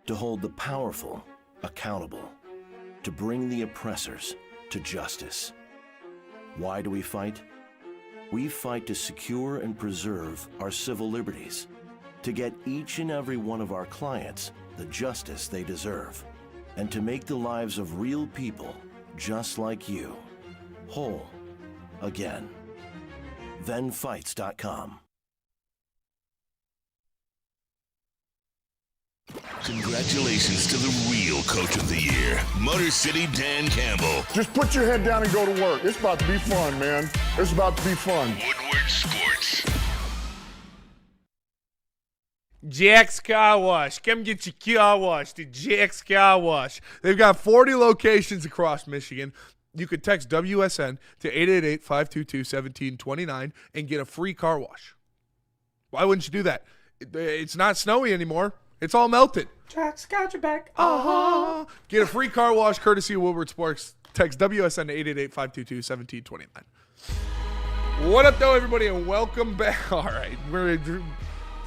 to hold the powerful accountable, to bring the oppressors to justice. Why do we fight? We fight to secure and preserve our civil liberties, to get each and every one of our clients the justice they deserve, and to make the lives of real people just like you whole again. ThenFights.com. Congratulations to the real Coach of the Year, Motor City Dan Campbell. Just put your head down and go to work. It's about to be fun, man. It's about to be fun. Woodward Sports. Jack's Car Wash. Come get your car washed at Jack's Car Wash. They've got 40 locations across Michigan. You could text WSN to 888-522-1729 and get a free car wash. Why wouldn't you do that? It's not snowy anymore. It's all melted. Jack's got your back. Get a free car wash courtesy of Woodward Sports. Text WSN to 888-522-1729. What up, though, everybody, and welcome back. All right.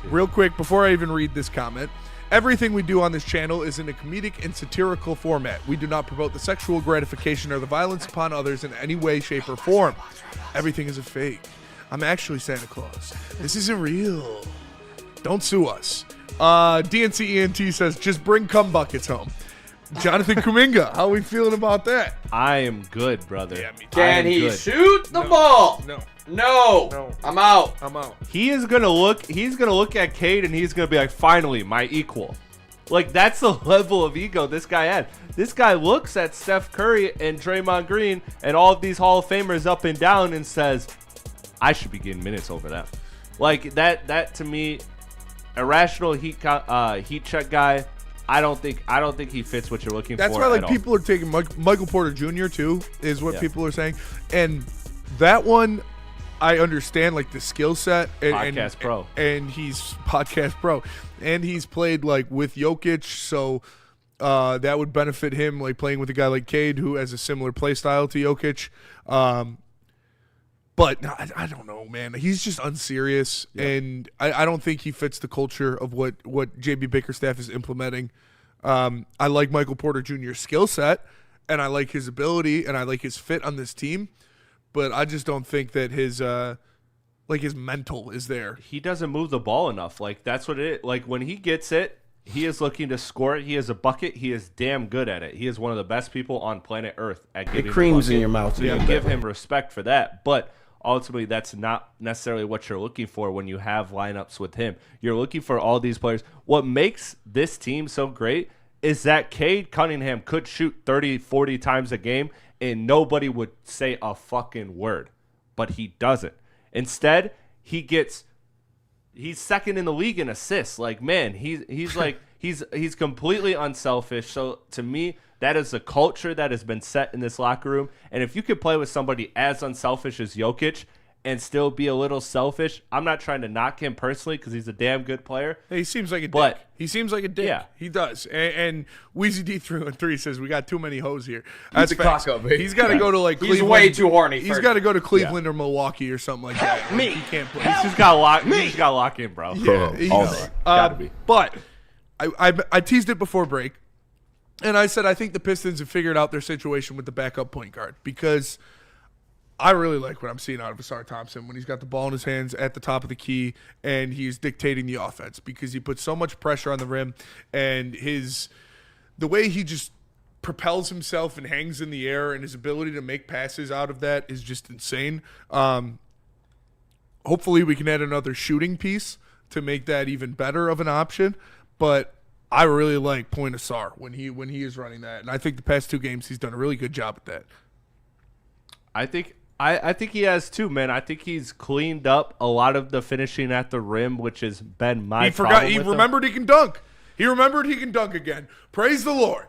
Real quick, before I even read this comment, everything we do on this channel is in a comedic and satirical format. We do not promote the sexual gratification or the violence upon others in any way, shape, or form. Everything is a fake. I'm actually Santa Claus. This isn't real. Don't sue us. DNC ENT says, just bring cum buckets home. Jonathan Kuminga, how are we feeling about that? I am good, brother. Yeah, me too. Can he shoot the ball? No. I'm out. He's gonna look at Cade and he's gonna be like, finally, my equal. Like, that's the level of ego this guy had. This guy looks at Steph Curry and Draymond Green and all of these Hall of Famers up and down and says, I should be getting minutes over that. Like, that to me, irrational heat check guy. I don't think he fits what you're looking for. That's why, like, people are taking Michael Porter Jr. too, is what people are saying. And that one, I understand, like, the skill set. Podcast pro. And he's podcast pro. And he's played, like, with Jokic, so that would benefit him, like, playing with a guy like Cade, who has a similar play style to Jokic. But I don't know, man. He's just unserious, and I don't think he fits the culture of what JB Bickerstaff is implementing. I like Michael Porter Jr.'s skill set, and I like his ability, and I like his fit on this team, but I just don't think that his mental is there. He doesn't move the ball enough. Like, that's what it is. Like, when he gets it, he is looking to score it. He is a bucket. He is damn good at it. He is one of the best people on planet Earth at giving creams in your mouth. So you give him respect for that, but ultimately, that's not necessarily what you're looking for when you have lineups with him. You're looking for all these players. What makes this team so great is that Cade Cunningham could shoot 30, 40 times a game, and nobody would say a fucking word. But he doesn't. Instead, he's second in the league in assists. Like, man, he's like he's completely unselfish. So to me, that is a culture that has been set in this locker room. And if you could play with somebody as unselfish as Jokic and still be a little selfish, I'm not trying to knock him personally because he's a damn good player. He seems like a dick. He seems like a dick. Yeah. He does. And Weezy D313 says, we got too many hoes here. That's a cock up. He's got to go to like He's Cleveland. way too horny. He's got to go to Cleveland or Milwaukee or something like that. Help me. He can't play. He's just got to lock in, bro. Yeah, he all does. day. Gotta be. But I teased it before break, and I said I think the Pistons have figured out their situation with the backup point guard because I really like what I'm seeing out of Asar Thompson when he's got the ball in his hands at the top of the key and he's dictating the offense because he puts so much pressure on the rim, and the way he just propels himself and hangs in the air and his ability to make passes out of that is just insane. Hopefully we can add another shooting piece to make that even better of an option, but I really like Point Asar when he is running that, and I think the past 2 games he's done a really good job at that. I think he has too, man. I think he's cleaned up a lot of the finishing at the rim, which has been my problem. He remembered he can dunk. He remembered he can dunk again. Praise the Lord.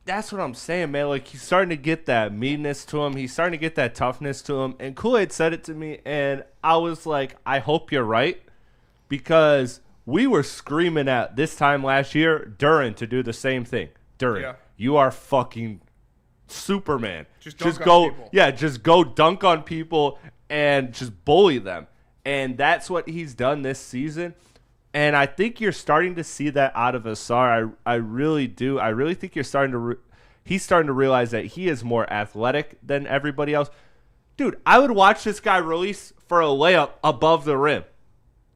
That's what I'm saying, man. Like, he's starting to get that meanness to him. He's starting to get that toughness to him. And Kool-Aid said it to me, and I was like, I hope you're right, because we were screaming at this time last year, Duran, to do the same thing. Duran, you are fucking Superman. Just go dunk on people and just bully them. And that's what he's done this season. And I think you're starting to see that out of Asar. I really do. I really think you're starting to he's starting to realize that he is more athletic than everybody else. Dude, I would watch this guy release for a layup above the rim.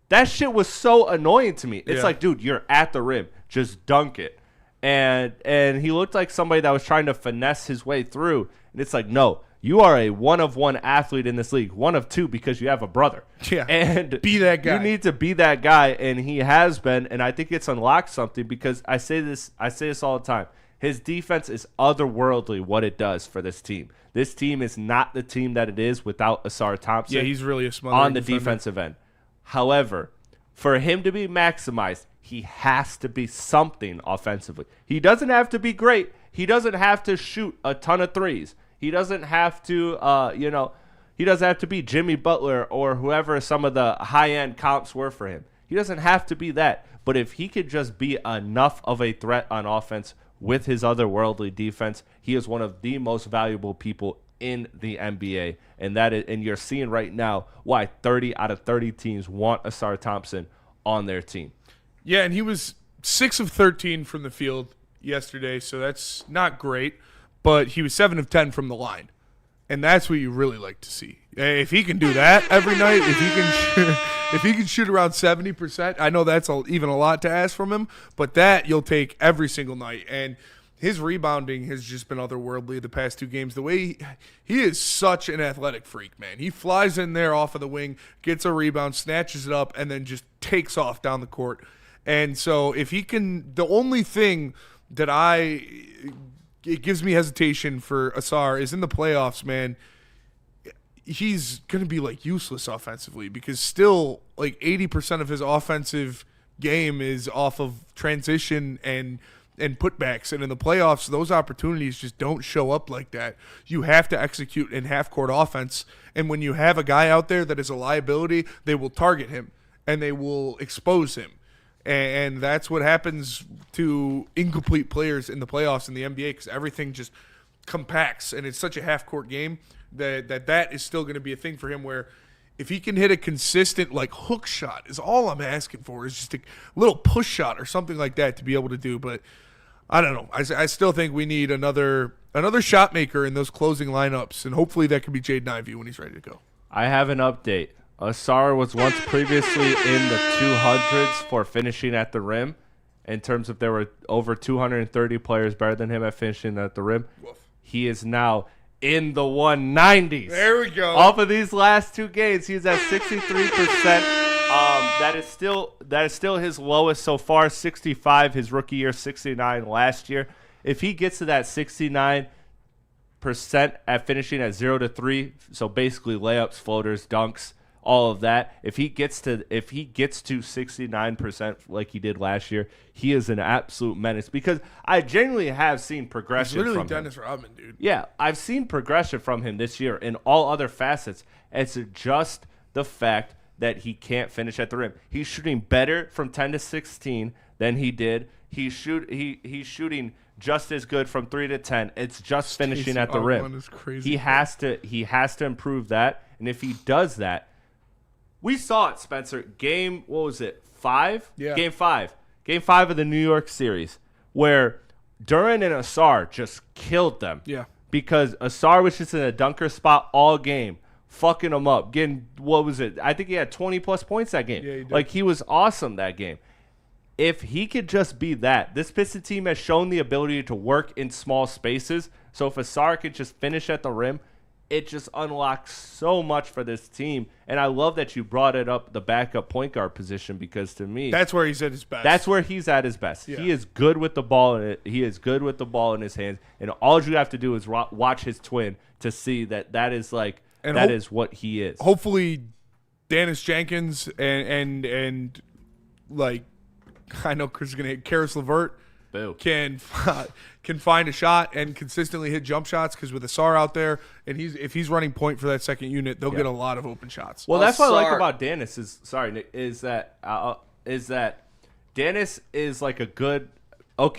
That shit was so annoying to me. It's like, dude, you're at the rim. Just dunk it. And he looked like somebody that was trying to finesse his way through. And it's like, no, you are a one-of-one athlete in this league. One of two because you have a brother. Yeah. And be that guy. You need to be that guy, and he has been. And I think it's unlocked something because I say this all the time. His defense is otherworldly what it does for this team. This team is not the team that it is without Asar Thompson. Yeah, he's really a smothering on the defender. defensive end. However, for him to be maximized, he has to be something offensively. He doesn't have to be great. He doesn't have to shoot a ton of threes. He doesn't have to, he doesn't have to be Jimmy Butler or whoever some of the high-end comps were for him. He doesn't have to be that. But if he could just be enough of a threat on offense with his otherworldly defense, he is one of the most valuable people in the NBA. And you're seeing right now why 30 out of 30 teams want Asar Thompson on their team. Yeah, and he was 6 of 13 from the field yesterday, so that's not great. But he was 7 of 10 from the line, and that's what you really like to see. If he can do that every night, if he can shoot around 70%, I know that's even a lot to ask from him, but that you'll take every single night. And his rebounding has just been otherworldly the past 2 games. The way he is such an athletic freak, man. He flies in there off of the wing, gets a rebound, snatches it up, and then just takes off down the court. And so if he can, the only thing that it gives me hesitation for Asar is in the playoffs, man. He's going to be like useless offensively because still like 80% of his offensive game is off of transition and putbacks. And in the playoffs, those opportunities just don't show up like that. You have to execute in half-court offense. And when you have a guy out there that is a liability, they will target him and they will expose him. And that's what happens to incomplete players in the playoffs in the NBA because everything just compacts. And it's such a half-court game that is still going to be a thing for him where if he can hit a consistent like hook shot is all I'm asking for is just a little push shot or something like that to be able to do. But I don't know. I still think we need another shot maker in those closing lineups, and hopefully that could be Jaden Ivey when he's ready to go. I have an update. Asar was once previously in the 200s for finishing at the rim in terms of there were over 230 players better than him at finishing at the rim. Woof. He is now in the 190s. There we go. Off of these last 2 games, he's at 63%. That is still his lowest so far, 65 his rookie year, 69 last year. If he gets to that 69% at finishing at 0 to 3, so basically layups, floaters, dunks, all of that. If he gets to 69% like he did last year, he is an absolute menace because I genuinely have seen progression He's literally from Dennis him. Rodman, dude. Yeah, I've seen progression from him this year in all other facets. It's just the fact that he can't finish at the rim. He's shooting better from 10 to 16 than he did. He's shooting just as good from 3 to 10. It's just finishing at the rim. Is crazy. He has to improve that, and if he does that, we saw it, Spencer. What was it? 5? Yeah. Game 5 of the New York series, where Duran and Asar just killed them. Yeah. Because Asar was just in a dunker spot all game, fucking them up, getting, what was it? I think he had 20-plus points that game. Yeah, he did. Like, he was awesome that game. If he could just be that, this Piston team has shown the ability to work in small spaces. So if Asar could just finish at the rim, it just unlocks so much for this team. And I love that you brought it up, the backup point guard position, because to me, that's where he's at his best. That's where he's at his best. Yeah. He is good with the ball. He is good with the ball in his hands. And all you have to do is watch his twin to see that is like is what he is. Hopefully, Dennis Jenkins and like I know Chris is gonna hit Karis LeVert. Boo. Can find a shot and consistently hit jump shots because with Asar out there and if he's running point for that second unit, they'll get a lot of open shots. Well, that's what I like about Dennis is that Dennis is like a good I'll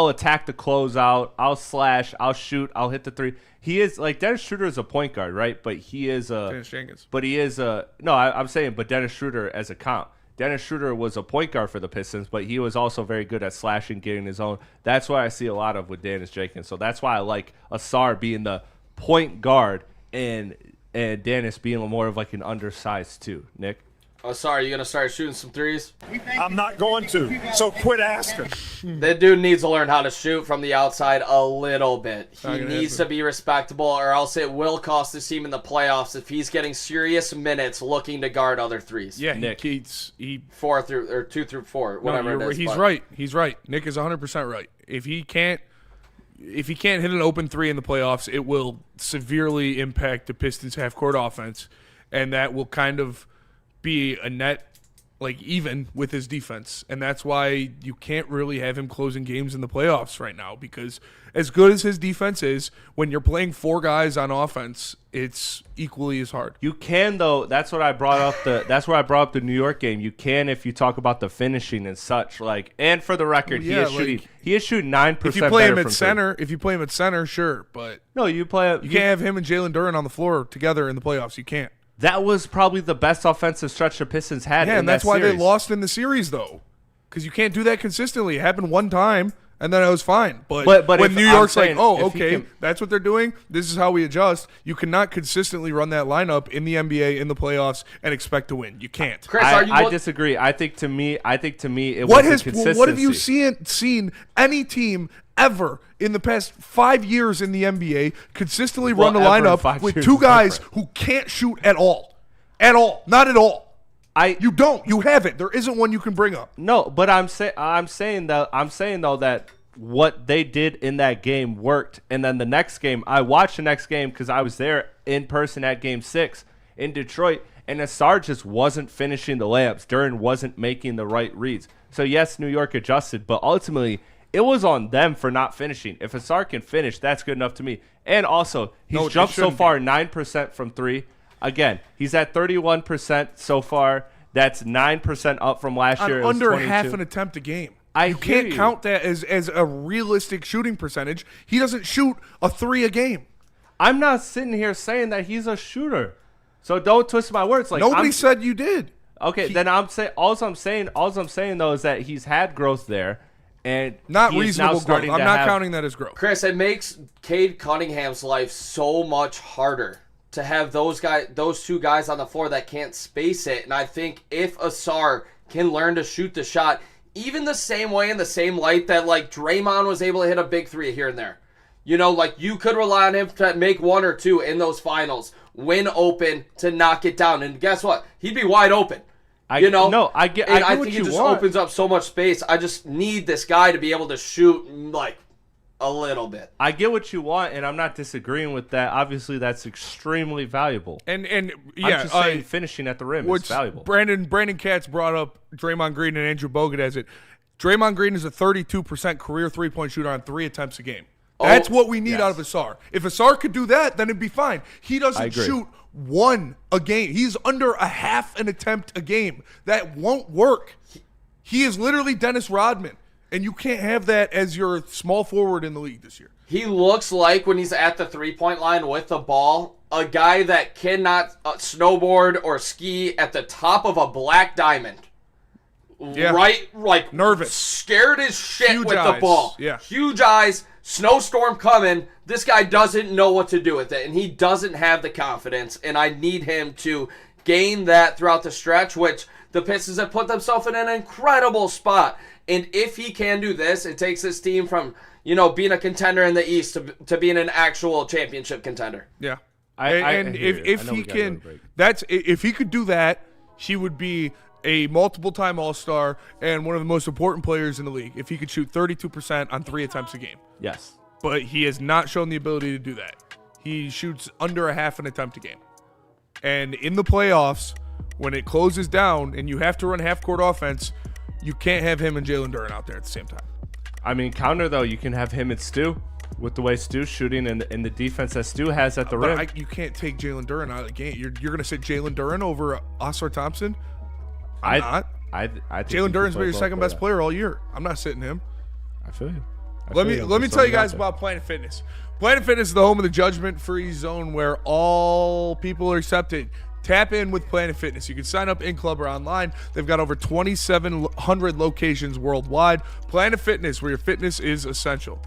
attack the closeout, I'll slash, I'll shoot, I'll hit the three. He is like Dennis Schroeder is a point guard, right? But he is Dennis Jenkins. But he is I'm saying but Dennis Schroeder as a comp. Dennis Schroeder was a point guard for the Pistons, but he was also very good at slashing, getting his own. That's what I see a lot of with Dennis Jenkins. So that's why I like Asar being the point guard and Dennis being more of like an undersized two. Nick? Asar, you going to start shooting some threes? I'm not going to, so quit asking. That dude needs to learn how to shoot from the outside a little bit. He needs to be respectable, or else it will cost his team in the playoffs if he's getting serious minutes looking to guard other threes. Yeah, Nick. he 2 through 4, whatever it is. He's right. He's right. Nick is 100% right. If he can't hit an open three in the playoffs, it will severely impact the Pistons' half-court offense, and that will kind of be a net even with his defense. And that's why you can't really have him closing games in the playoffs right now, because as good as his defense is, when you're playing 4 guys on offense, it's equally as hard. You can though. That's what I brought up. That's where I brought up the New York game. You can if you talk about the finishing and such. And for the record, he is shooting 9%. If you play him at center, sure, but no, you can't have him and Jalen Duren on the floor together in the playoffs. You can't. That was probably the best offensive stretch the Pistons had. Yeah, and that's why they lost in the series, though, because you can't do that consistently. It happened one time, and then it was fine. But when New York's that's what they're doing, this is how we adjust. You cannot consistently run that lineup in the NBA in the playoffs and expect to win. You can't. Chris, I disagree. I think to me, it what was consistency. What have you seen any team ever in the past 5 years in the NBA consistently run a lineup with 2 guys who can't shoot at all? Not at all. You haven't. There isn't one you can bring up. No, but I'm saying though that what they did in that game worked, and then the next game, I watched the next game because I was there in person at Game 6 in Detroit, and Asar just wasn't finishing the layups. Duren wasn't making the right reads. So yes, New York adjusted, but ultimately it was on them for not finishing. If Asar can finish, that's good enough to me. And also, he's jumped so far 9% from 3. Again, he's at 31% so far. That's 9% up from last year. Under half an attempt a game. You can't count that as a realistic shooting percentage. He doesn't shoot a 3 a game. I'm not sitting here saying that he's a shooter. So don't twist my words. Nobody said you did. Okay, then I'm saying all I'm saying though is that he's had growth there. And not reasonable growth. I'm not counting that as growth. Chris, it makes Cade Cunningham's life so much harder to have those 2 guys on the floor that can't space it. And I think if Asar can learn to shoot the shot, even the same way in the same light that Draymond was able to hit a big 3 here and there. You could rely on him to make 1 or 2 in those finals, win open to knock it down. And guess what? He'd be wide open. I think it just opens up so much space. I just need this guy to be able to shoot A little bit. I get what you want, and I'm not disagreeing with that. Obviously, that's extremely valuable. And yeah, I'm just saying finishing at the rim is valuable. Brandon Katz brought up Draymond Green and Andrew Bogut as it. Draymond Green is a 32% career three-point shooter on 3 attempts a game. That's what we need out of Asar. If Asar could do that, then it'd be fine. He doesn't shoot 1 a game. He's under a half an attempt a game. That won't work. He is literally Dennis Rodman, and you can't have that as your small forward in the league this year. He looks like, when he's at the three-point line with the ball, a guy that cannot snowboard or ski at the top of a black diamond. Yeah. Right? Like, nervous. Scared as shit Huge with eyes. the ball. Yeah. Huge eyes. Snowstorm coming. This guy doesn't know what to do with it, and he doesn't have the confidence, and I need him to gain that throughout the stretch, which the Pistons have put themselves in an incredible spot. And if he can do this, it takes this team from, being a contender in the East to being an actual championship contender. Yeah. If he could do that, he would be a multiple-time All-Star and one of the most important players in the league if he could shoot 32% on 3 attempts a game. Yes. But he has not shown the ability to do that. He shoots under a half an attempt a game. And in the playoffs, when it closes down and you have to run half-court offense, you can't have him and Jalen Duren out there at the same time. I mean, counter, though, you can have him and Stu with the way Stu's shooting and the defense that Stu has at the rim. You can't take Jalen Duren out of the game. You're going to sit Jalen Duren over Asar Thompson? I'm not. I think Jalen Duren's been your second best player all year. I'm not sitting him. I feel you. Let me tell you guys about Planet Fitness. Planet Fitness is the home of the judgment-free zone where all people are accepted. Tap in with Planet Fitness. You can sign up in-club or online. They've got over 2,700 locations worldwide. Planet Fitness, where your fitness is essential.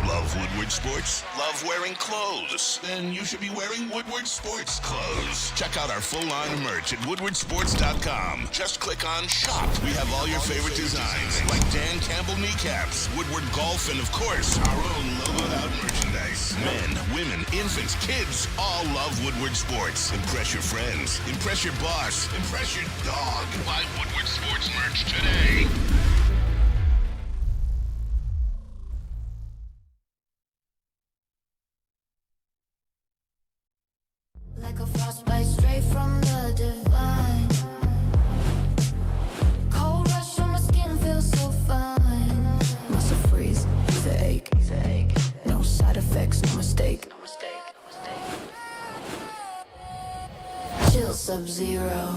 Love Woodward Sports? Love wearing clothes? Then you should be wearing Woodward Sports clothes. Check out our full line of merch at woodwardsports.com. Just click on shop. We have all your favorite designs, like Dan Campbell kneecaps, Woodward Golf, and of course, our own logoed out merchandise. Men, women, infants, kids, all love Woodward Sports. Impress your friends. Impress your boss. Impress your dog. Buy Woodward Sports merch today. Like a frostbite straight from the divine. Cold rush on my skin feels so fine. Muscle freeze, he's a ache. No side effects, no mistake. Chill sub-zero,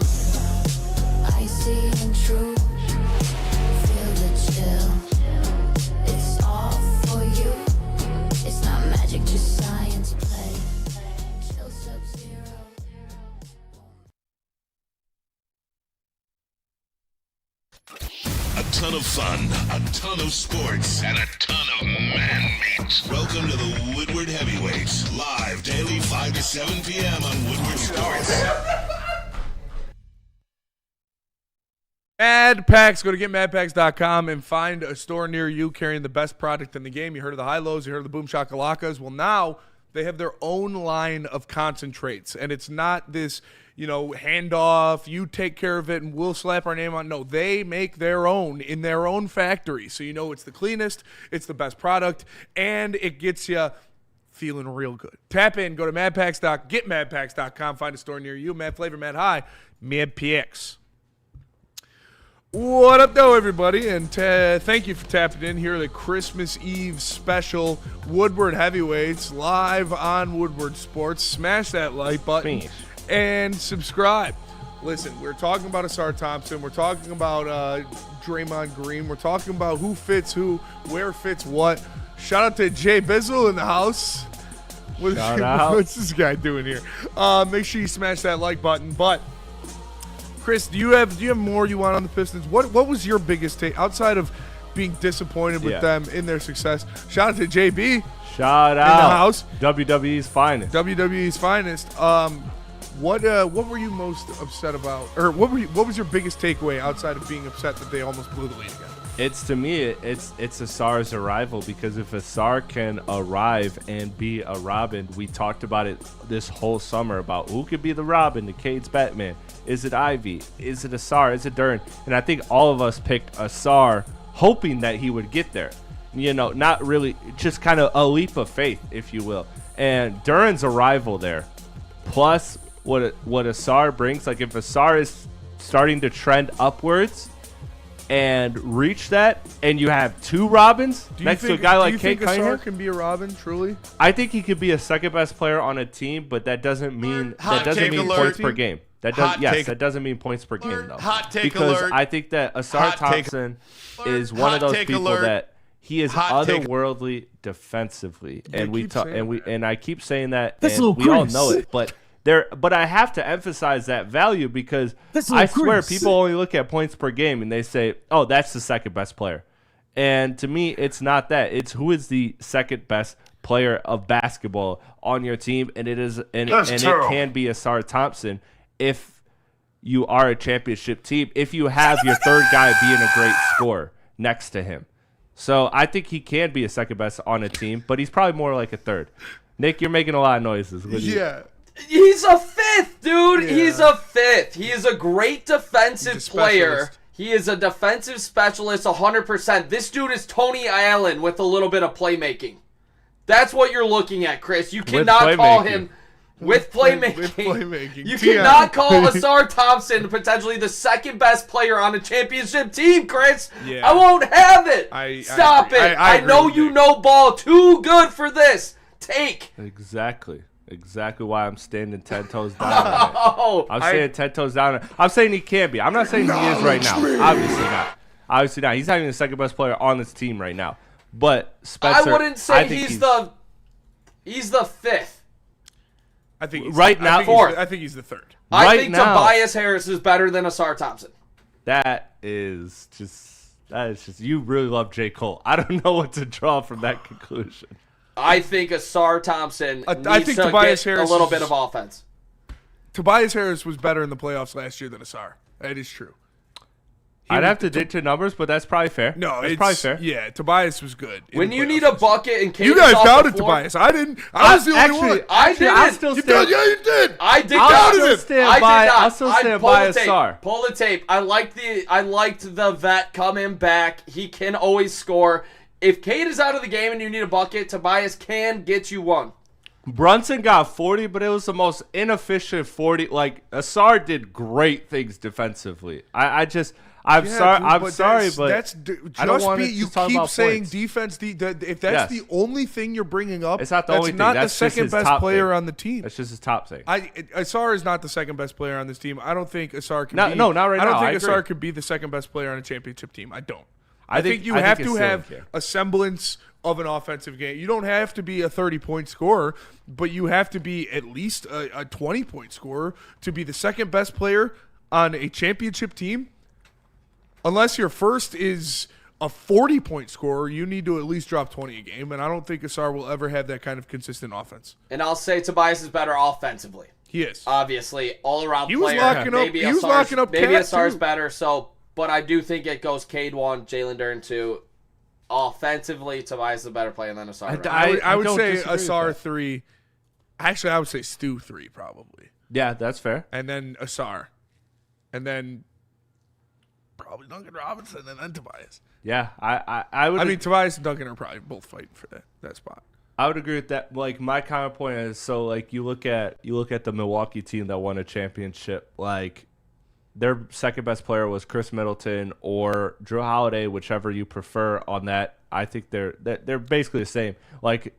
icy and true. Feel the chill. It's all for you. It's not magic, just science play. Chill sub-zero. A ton of fun, a ton of sports, and a ton of man meat. Welcome to the Woodward Heavyweights, live daily 5 to 7 p.m. on Woodward Sports. Mad Packs. Go to getmadpacks.com and find a store near you carrying the best product in the game. You heard of the high-lows. You heard of the Boom Shakalakas. Well, now they have their own line of concentrates, and it's not this, handoff, you take care of it, and we'll slap our name on. No, they make their own in their own factory. So it's the cleanest, it's the best product, and it gets you feeling real good. Tap in, go to getmadpacks.com, find a store near you. Mad Flavor, Mad High, Mad PX. What up, though, everybody? And thank you for tapping in here. The Christmas Eve special Woodward Heavyweights live on Woodward Sports. Smash that like button and subscribe. Listen, we're talking about Asar Thompson. We're talking about Draymond Green. We're talking about who fits who, where fits what. Shout out to Jay Bizzle in the house. What's this guy doing here? Make sure you smash that like button. But Chris, do you have more you want on the Pistons? What was your biggest take outside of being disappointed with them in their success? Shout out to JB. Shout out in the house. WWE's finest. WWE's finest. What were you most upset about, or what was your biggest takeaway outside of being upset that they almost blew the lead again? It's, to me, it's Asar's arrival, because if Asar can arrive and be a Robin, we talked about it this whole summer about who could be the Robin, the Cade's Batman. Is it Ivy? Is it Asar? Is it Duren? And I think all of us picked Asar hoping that he would get there. You know, not really, just kind of a leap of faith, if you will. And Duran's arrival there, plus what Ausar brings, like if Ausar is starting to trend upwards and reach that, and you have 2 Robins next to a guy like Kate Cunningham. Do you think Ausar can be a Robin, truly? I think he could be a second best player on a team, but that doesn't mean points per game. That doesn't mean points per game though. Hot take because alert. I think that Ausar Thompson is one of those people that he is otherworldly defensively, and I keep saying that, and we all know it, but I have to emphasize that value because I swear people only look at points per game and they say, "Oh, that's the second best player," and to me, it's not that. It's who is the second best player of basketball on your team, and it is, and it can be Ausar Thompson if you are a championship team. If you have your third guy being a great scorer next to him. So I think he can be a second best on a team, but he's probably more like a third. Nick, you're making a lot of noises. Yeah. He's a 5th, dude. Yeah. He's a 5th. He is a great defensive player. He is a defensive specialist 100%. This dude is Tony Allen with a little bit of playmaking. That's what you're looking at, Chris. You cannot call him with playmaking. You cannot call Ausar Thompson potentially the second best player on a championship team, Chris. Yeah. I won't have it. Stop it. I know you know ball too good for this. Take. Exactly why I'm standing 10 toes down. I'm saying 10 toes down. I'm saying he can be. I'm not saying he is right now. Obviously not. He's not even the second best player on this team right now. But Spencer, I wouldn't say he's the 5th. I think he's right now. I think he's the 3rd. I think Tobias Harris is better than Ausar Thompson. That is just you really love J. Cole. I don't know what to draw from that conclusion. I think Ausar Thompson needs to Tobias get Harris a little bit of offense. Tobias Harris was better in the playoffs last year than Ausar. That is true. I'd have to dig to numbers, but that's probably fair. No, it's probably fair. Yeah, Tobias was good. When you need a bucket and you guys doubted Tobias. I didn't. I was the only one. I didn't. I still stand. Yeah, you did. I did not. I still stand by Ausar. Pull the tape. I liked the vet coming back. He can always score. If Cade is out of the game and you need a bucket, Tobias can get you one. Brunson got 40, but it was the most inefficient 40. Like, Ausar did great things defensively. I'm sorry, but that's I don't want to you talk keep about saying points. defense. If that's the only thing you're bringing up, it's not the only thing. That's the second best player on the team. That's just his top thing. Ausar is not the second best player on this team. I don't think Ausar can be. No, not right now. I don't think Ausar could be the second best player on a championship team. I don't. I think you have to have a semblance of an offensive game. You don't have to be a 30-point scorer, but you have to be at least a 20-point scorer to be the second best player on a championship team. Unless your first is a 40-point scorer, you need to at least drop 20 a game, and I don't think Ausar will ever have that kind of consistent offense. And I'll say Tobias is better offensively. He is. Obviously, all-around player. Maybe Ausar's better, but I do think it goes Cade 1, Jalen Duren 2. Offensively, Tobias is a better player than Ausar. I would say Ausar 3. Actually, I would say Stu 3 probably. Yeah, that's fair. And then Ausar. And then probably Duncan Robinson and then Tobias. Yeah, I would. I mean, Tobias and Duncan are probably both fighting for that spot. I would agree with that. Like, my counterpoint is, so like you look at the Milwaukee team that won a championship, like their second best player was Chris Middleton or Drew Holiday, whichever you prefer on that. I think they're basically the same. Like,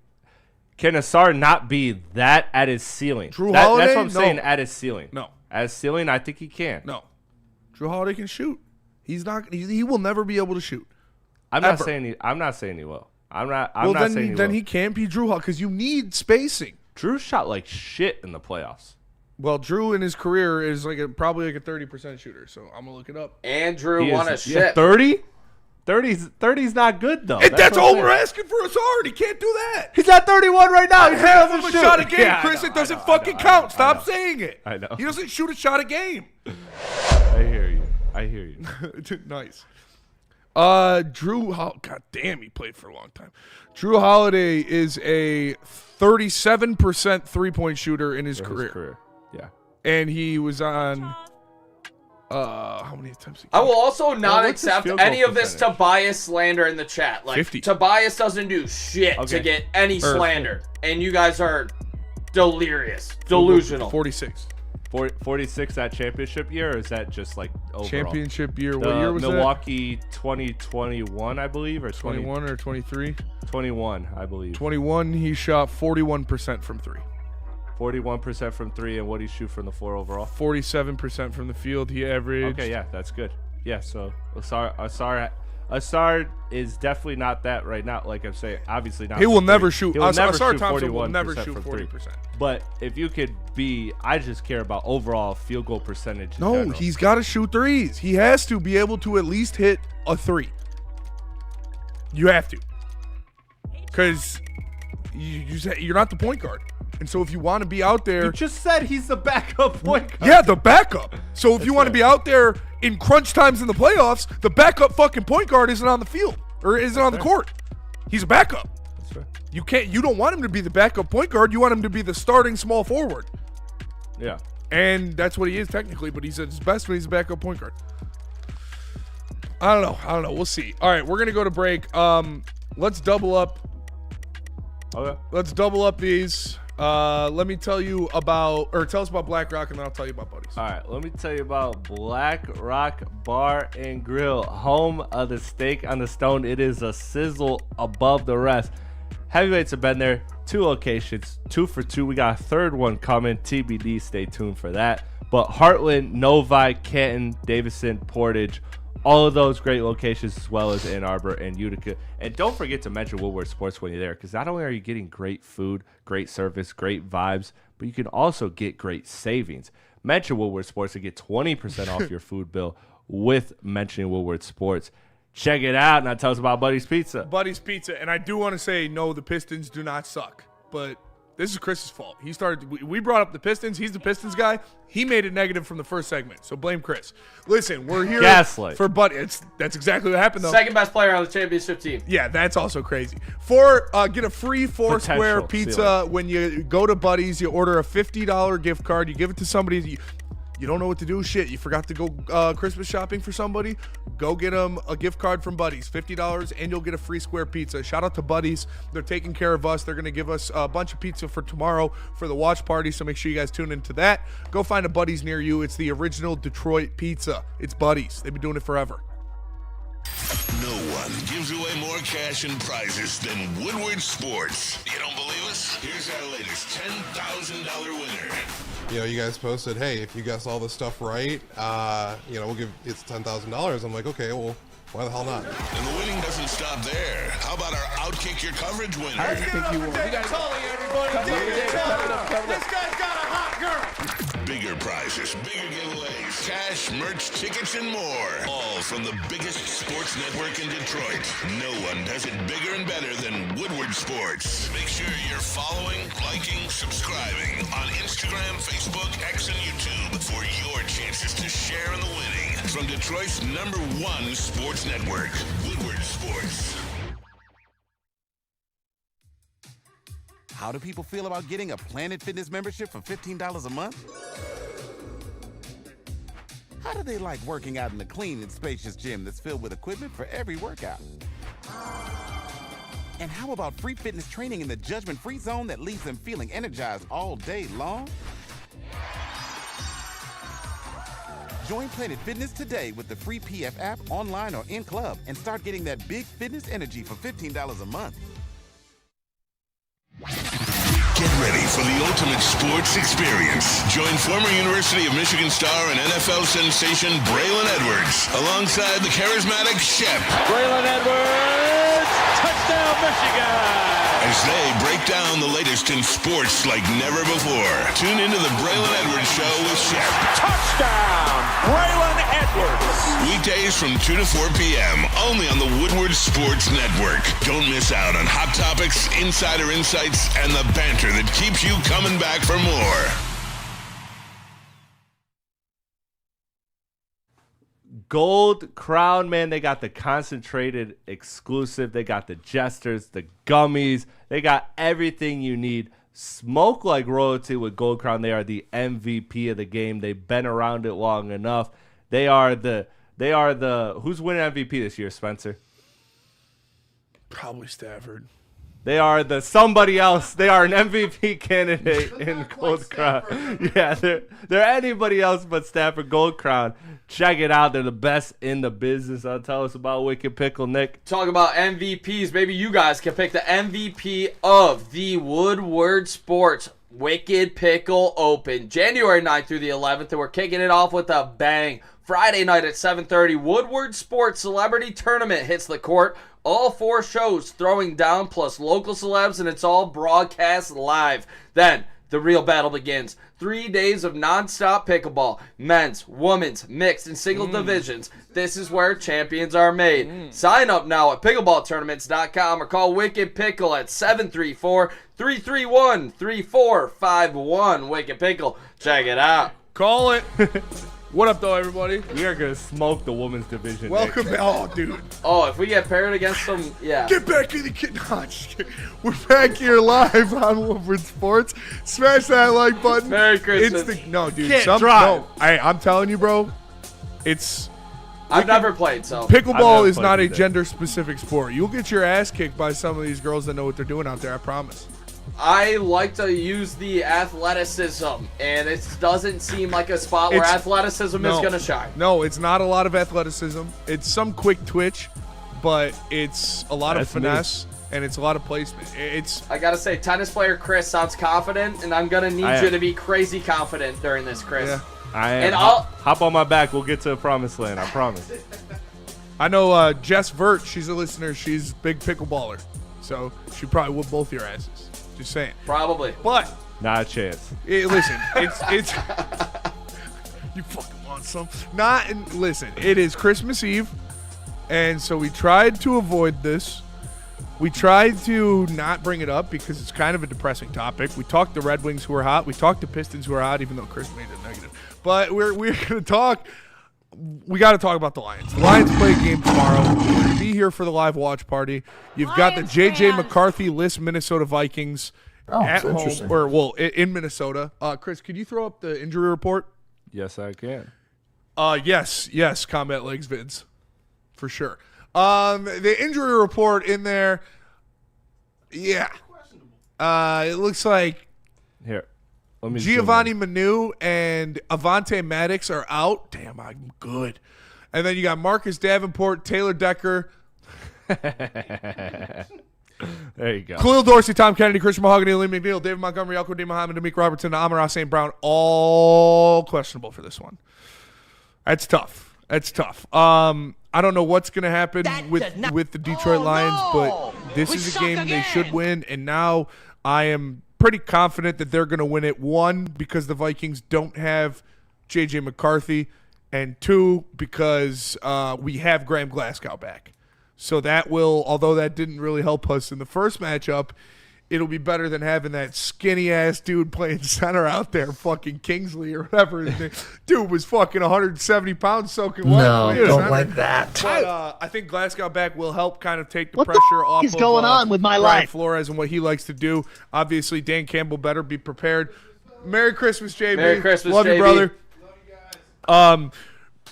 can Ausar not be that at his ceiling? Holiday? That's what I'm saying, at his ceiling. No. At his ceiling, I think he can. No. Drew Holiday can shoot. He's not. He will never be able to shoot. I'm not saying he will. I'm not saying he will. Then he can't be Drew Holiday because you need spacing. Drew shot like shit in the playoffs. Well, Drew in his career is probably a 30% shooter, so I'm gonna look it up. And Drew won a ship. 30? 30's not good though. And that's all we're asking for Ausar. He can't do that. He's at 31 right now. He's half of a shot a game, Chris. It doesn't fucking count. Stop saying it. I know. He doesn't shoot a shot a game. I hear you. Nice. God damn, he played for a long time. Drew Holiday is a 37% 3-point shooter in his career. Yeah. And he was on How many attempts? I will also not what's his accept field goal any of this percentage? Tobias slander in the chat. Like 50. Tobias doesn't do shit to Okay. get any slander, and you guys are delirious, delusional. 46. 46 that championship year, or is that just like overall? Championship year. What The year was Milwaukee 2021, I believe, or that? 21 or 23? 21, I believe. 21. He shot 41% from three. 41% from three, and what do you shoot from the floor overall? 47% from the field. He averaged. Okay, yeah, that's good. Yeah, so Asar is definitely not that right now. Like I'm saying, obviously not. He will from three. never shoot. He will never Asar shoot Thompson will 41% never shoot from 40%. three. But if you could be, I just care about overall field goal percentage. in No, general. he's got to shoot threes. He has to be able to at least hit a three. You have to, because you're not the point guard, and so if you want to be out there, You just said he's the backup point guard. yeah, the backup. So if you want to be out there in crunch times in the playoffs, the backup fucking point guard isn't on the field or isn't on the court. He's a backup. That's right. You don't want him to be the backup point guard. You want him to be the starting small forward. Yeah. And that's what he is technically, but he's at his best when he's a backup point guard. I don't know. We'll see. All right, we're going to go to break. Let's double up. Okay. Let's double up these. Let me tell you about, or tell us about Black Rock, and then I'll tell you about Buddies. All right, let me tell you about Black Rock Bar and Grill, home of the steak on the stone. It is a sizzle above the rest. Heavyweights have been there. 2 locations, 2 for 2. We got a third one coming. TBD, stay tuned for that. But Heartland, Novi, Canton, Davison, Portage, all of those great locations, as well as Ann Arbor and Utica. And don't forget to mention Woodward Sports when you're there, because not only are you getting great food, great service, great vibes, but you can also get great savings. Mention Woodward Sports to get 20% off your food bill with mentioning Woodward Sports. Check it out. Now tell us about Buddy's Pizza. Buddy's Pizza. And I do want to say, no, the Pistons do not suck. But this is Chris's fault. He started. We brought up the Pistons. He's the Pistons guy. He made it negative from the first segment. So blame Chris. Listen, we're here Gaslight. for Buddy. That's exactly what happened, though. Second best player on the championship team. Yeah, that's also crazy. Get a free 4-square Potential pizza ceiling. when you go to Buddy's. You order a $50 gift card. You give it to somebody. You don't know what to do. Shit, you forgot to go Christmas shopping for somebody. Go get them a gift card from Buddy's, $50, and you'll get a free square pizza. Shout out to Buddy's. They're taking care of us. They're going to give us a bunch of pizza for tomorrow for the watch party, so make sure you guys tune into that. Go find a Buddy's near you. It's the original Detroit pizza. It's Buddy's. They've been doing it forever. No one gives away more cash and prizes than Woodward Sports. You don't believe us? Here's our latest $10,000 winner. You know, you guys posted, hey, if you guess all this stuff right, we'll give it's $10,000. I'm like, okay, well, why the hell not? And the winning doesn't stop there. How about our Outkick Your Coverage winner? How do you think you won? This guy's got a hot girl. Bigger prizes, bigger giveaways, cash, merch, tickets, and more. All from the biggest sports network in Detroit. No one does it bigger and better than Woodward Sports. Make sure you're following, liking, subscribing on Instagram, Facebook, X, and YouTube for your chances to share in the winning. From Detroit's #1 sports network, Woodward Sports. How do people feel about getting a Planet Fitness membership for $15 a month? How do they like working out in a clean and spacious gym that's filled with equipment for every workout? And how about free fitness training in the judgment-free zone that leaves them feeling energized all day long? Join Planet Fitness today with the free PF app, online or in club, and start getting that big fitness energy for $15 a month. Get ready for the ultimate sports experience. Join former University of Michigan star and NFL sensation Braylon Edwards alongside the charismatic Shep. Braylon Edwards, touchdown Michigan! As they break down the latest in sports like never before. Tune into the Braylon Edwards Show with Shep. Touchdown, Braylon Edwards! Weekdays from 2 to 4 p.m. only on the Woodward Sports Network. Don't miss out on hot topics, insider insights, and the banter that keeps you coming back for more. Gold Crown, man, they got the concentrated exclusive. They got the jesters, the gummies. They got everything you need. Smoke like royalty with Gold Crown. They are the MVP of the game. They've been around it long enough. They are the who's winning MVP this year, Spencer? Probably Stafford. They are the somebody else. They are an MVP candidate in Gold Crown. Yeah, they're anybody else but Stafford Gold Crown. Check it out. They're the best in the business. Tell us about Wicked Pickle, Nick. Talk about MVPs. Maybe you guys can pick the MVP of the Woodward Sports Wicked Pickle Open, January 9th through the 11th, and we're kicking it off with a bang. Friday night at 7:30, Woodward Sports Celebrity Tournament hits the court. All 4 shows throwing down plus local celebs, and it's all broadcast live. Then the real battle begins. 3 days of nonstop pickleball, men's, women's, mixed, and single divisions. This is where champions are made. Sign up now at pickleballtournaments.com or call Wicked Pickle at 734-331-3451. Wicked Pickle, check it out. Call it. What up, though, everybody? We are going to smoke the women's division. Welcome. Oh, dude. Oh, if we get paired against them, yeah. Get back in the kid. No, just kidding. We're back here live on Woodward Sports. Smash that like button. Merry Christmas. No, dude. Can't drive. No, I'm telling you, bro. I've never played, so. Pickleball is not a gender-specific sport. You'll get your ass kicked by some of these girls that know what they're doing out there, I promise. I like to use the athleticism, and it doesn't seem like a spot where athleticism is going to shine. No, it's not a lot of athleticism. It's some quick twitch, but it's a lot of finesse, and it's a lot of placement. I got to say, tennis player Chris sounds confident, and I'm going to need you to be crazy confident during this, Chris. Yeah. I am. And hop on my back. We'll get to the promised land. I promise. I know Jess Vert. She's a listener. She's a big pickleballer. So she probably whoop both your asses. Just saying. Probably. But not a chance. Listen, it's you fucking want some. Listen, it is Christmas Eve, and so we tried to avoid this. We tried to not bring it up because it's kind of a depressing topic. We talked to Red Wings who are hot. We talked to Pistons who are hot, even though Chris made it negative. But we're going to talk. We got to talk about the Lions. The Lions play a game tomorrow. We're going to be here for the live watch party. You've got the J.J. McCarthy list Minnesota Vikings at home, in Minnesota. Chris, could you throw up the injury report? Yes, I can. Yes, Combat Legs vids, for sure. The injury report in there, yeah. It looks like here. Let me Giovanni Manu and Avante Maddox are out. Damn, I'm good. And then you got Marcus Davenport, Taylor Decker. There you go. Khalil Dorsey, Tom Kennedy, Christian Mahogany, Lee McNeil, David Montgomery, Elko D. Muhammad, Demik Robertson, Amon-Ra St. Brown, all questionable for this one. That's tough. I don't know what's going to happen with the Detroit Lions, but this is a game they should win, and now I am pretty confident that they're going to win it. 1, because the Vikings don't have J.J. McCarthy, and 2, because we have Graham Glasgow back. So that will, although that didn't really help us in the first matchup, it'll be better than having that skinny-ass dude playing center out there, fucking Kingsley or whatever his name. Dude was fucking 170 pounds soaking wet. No, don't like that. But I think Glasgow back will help kind of take the pressure off is going on with my life? Flores and what he likes to do. Obviously, Dan Campbell better be prepared. Merry Christmas, JB. Merry Christmas, Love JB. you, brother. Love you guys.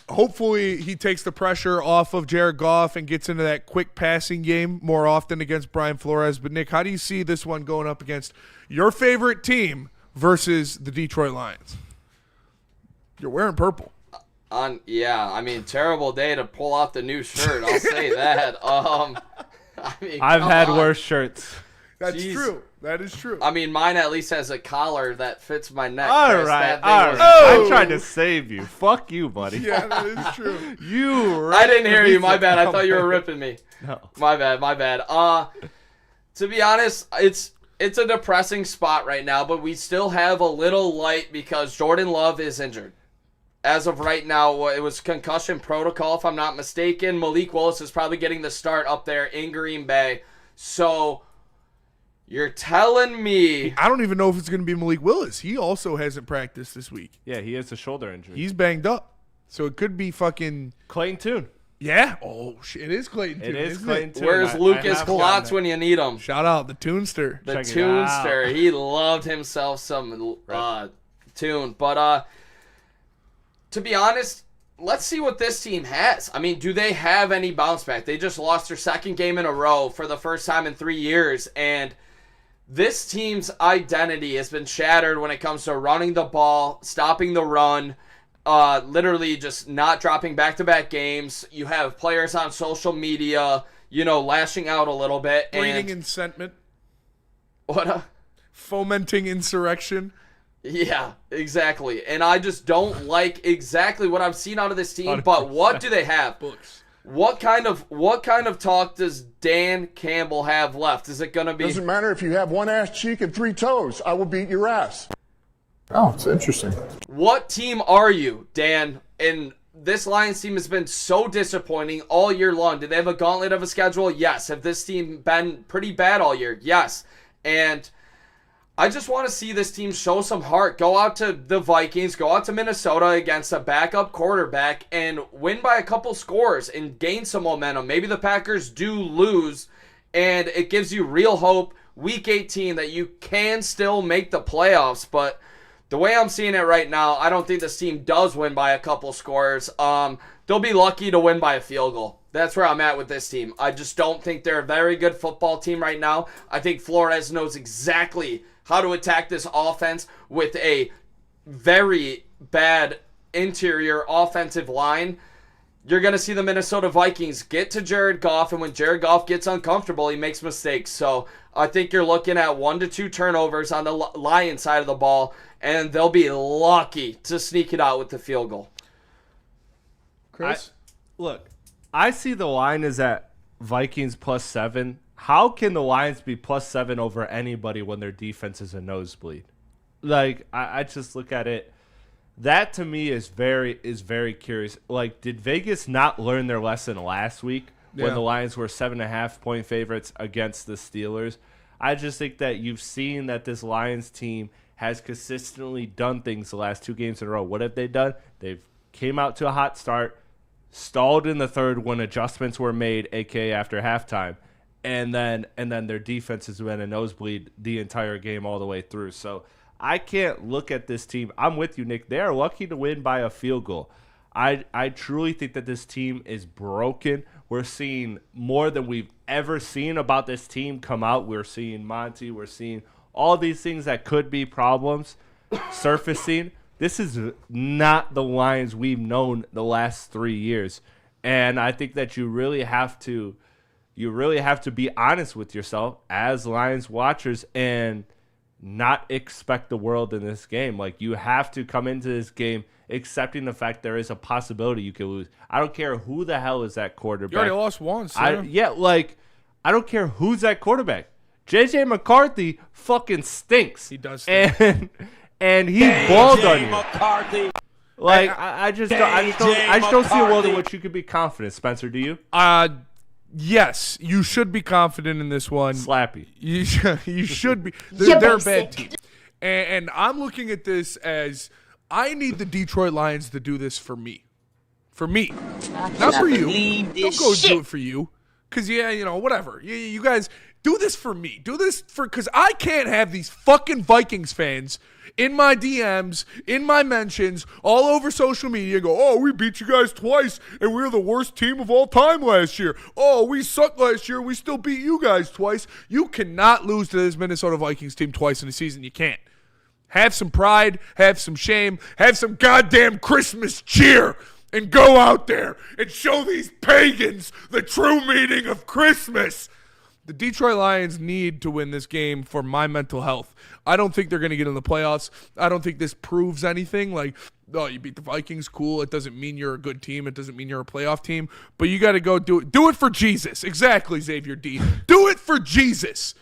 Hopefully he takes the pressure off of Jared Goff and gets into that quick passing game more often against Brian Flores. But, Nick, how do you see this one going up against your favorite team versus the Detroit Lions? You're wearing purple. Terrible day to pull off the new shirt. I'll say that. I've had worse shirts. That's true. That is true. I mean, mine at least has a collar that fits my neck. All Chris. right. Oh! I tried to save you. Fuck you, buddy. Yeah, that is true. I didn't hear you. My bad. I thought you were ripping me. No. My bad. To be honest, it's a depressing spot right now, but we still have a little light because Jordan Love is injured. As of right now, it was concussion protocol, if I'm not mistaken. Malik Willis is probably getting the start up there in Green Bay. So you're telling me... I don't even know if it's going to be Malik Willis. He also hasn't practiced this week. Yeah, he has a shoulder injury. He's banged up. So it could be fucking... Clayton Tune. Yeah. Oh, shit. It is Clayton Tune. It is Clayton Tune. Where's Lucas Klotz when you need him? Shout out the Tunester. The Tunester. He loved himself some Tune. But to be honest, let's see what this team has. I mean, do they have any bounce back? They just lost their second game in a row for the first time in 3 years, and this team's identity has been shattered when it comes to running the ball, stopping the run, literally just not dropping back-to-back games. You have players on social media, lashing out a little bit. Breeding incensement. What? Fomenting insurrection. Yeah, exactly. And I just don't like exactly what I've seen out of this team, but what do they have? Books. What kind of talk does Dan Campbell have left? Is it going to be... Doesn't matter if you have one ass cheek and 3 toes. I will beat your ass. Oh, it's interesting. What team are you, Dan? And this Lions team has been so disappointing all year long. Did they have a gauntlet of a schedule? Yes. Have this team been pretty bad all year? Yes. And I just want to see this team show some heart. Go out to the Vikings, go out to Minnesota against a backup quarterback and win by a couple scores and gain some momentum. Maybe the Packers do lose, and it gives you real hope, Week 18, that you can still make the playoffs. But the way I'm seeing it right now, I don't think this team does win by a couple scores. They'll be lucky to win by a field goal. That's where I'm at with this team. I just don't think they're a very good football team right now. I think Flores knows exactly how to attack this offense with a very bad interior offensive line. You're going to see the Minnesota Vikings get to Jared Goff, and when Jared Goff gets uncomfortable, he makes mistakes. So I think you're looking at 1 to 2 turnovers on the Lions side of the ball, and they'll be lucky to sneak it out with the field goal. Chris? I see the line is at Vikings +7. How can the Lions be +7 over anybody when their defense is a nosebleed? I just look at it. That to me is very curious. Did Vegas not learn their lesson last week when the Lions were 7.5-point favorites against the Steelers? I just think that you've seen that this Lions team has consistently done things the last 2 games in a row. What have they done? They've came out to a hot start, stalled in the third when adjustments were made, aka after halftime. And then their defense has been a nosebleed the entire game all the way through. So I can't look at this team. I'm with you, Nick. They are lucky to win by a field goal. I truly think that this team is broken. We're seeing more than we've ever seen about this team come out. We're seeing Monty. We're seeing all these things that could be problems surfacing. This is not the Lions we've known the last 3 years. And I think that you really have to be honest with yourself as Lions watchers and not expect the world in this game. You have to come into this game accepting the fact there is a possibility you could lose. I don't care who the hell is that quarterback. You already lost once. I don't care who's that quarterback. J.J. McCarthy fucking stinks. He does stink. And he balled on you. McCarthy. I just don't see a world in which you could be confident. Spencer, do you? Yes, you should be confident in this one. Slappy. You should be. They're a bad team. And I'm looking at this as I need the Detroit Lions to do this for me. For me. Not for you. Don't go do it for you. Because, whatever. You guys, do this for me. Do this because I can't have these fucking Vikings fans in my DMs, in my mentions, all over social media go, oh, we beat you guys twice, and we were the worst team of all time last year. Oh, we sucked last year. We still beat you guys twice. You cannot lose to this Minnesota Vikings team twice in a season. You can't. Have some pride. Have some shame. Have some goddamn Christmas cheer. And go out there and show these pagans the true meaning of Christmas. The Detroit Lions need to win this game for my mental health. I don't think they're going to get in the playoffs. I don't think this proves anything. You beat the Vikings, cool. It doesn't mean you're a good team. It doesn't mean you're a playoff team. But you got to go do it. Do it for Jesus. Exactly, Xavier D. Do it for Jesus.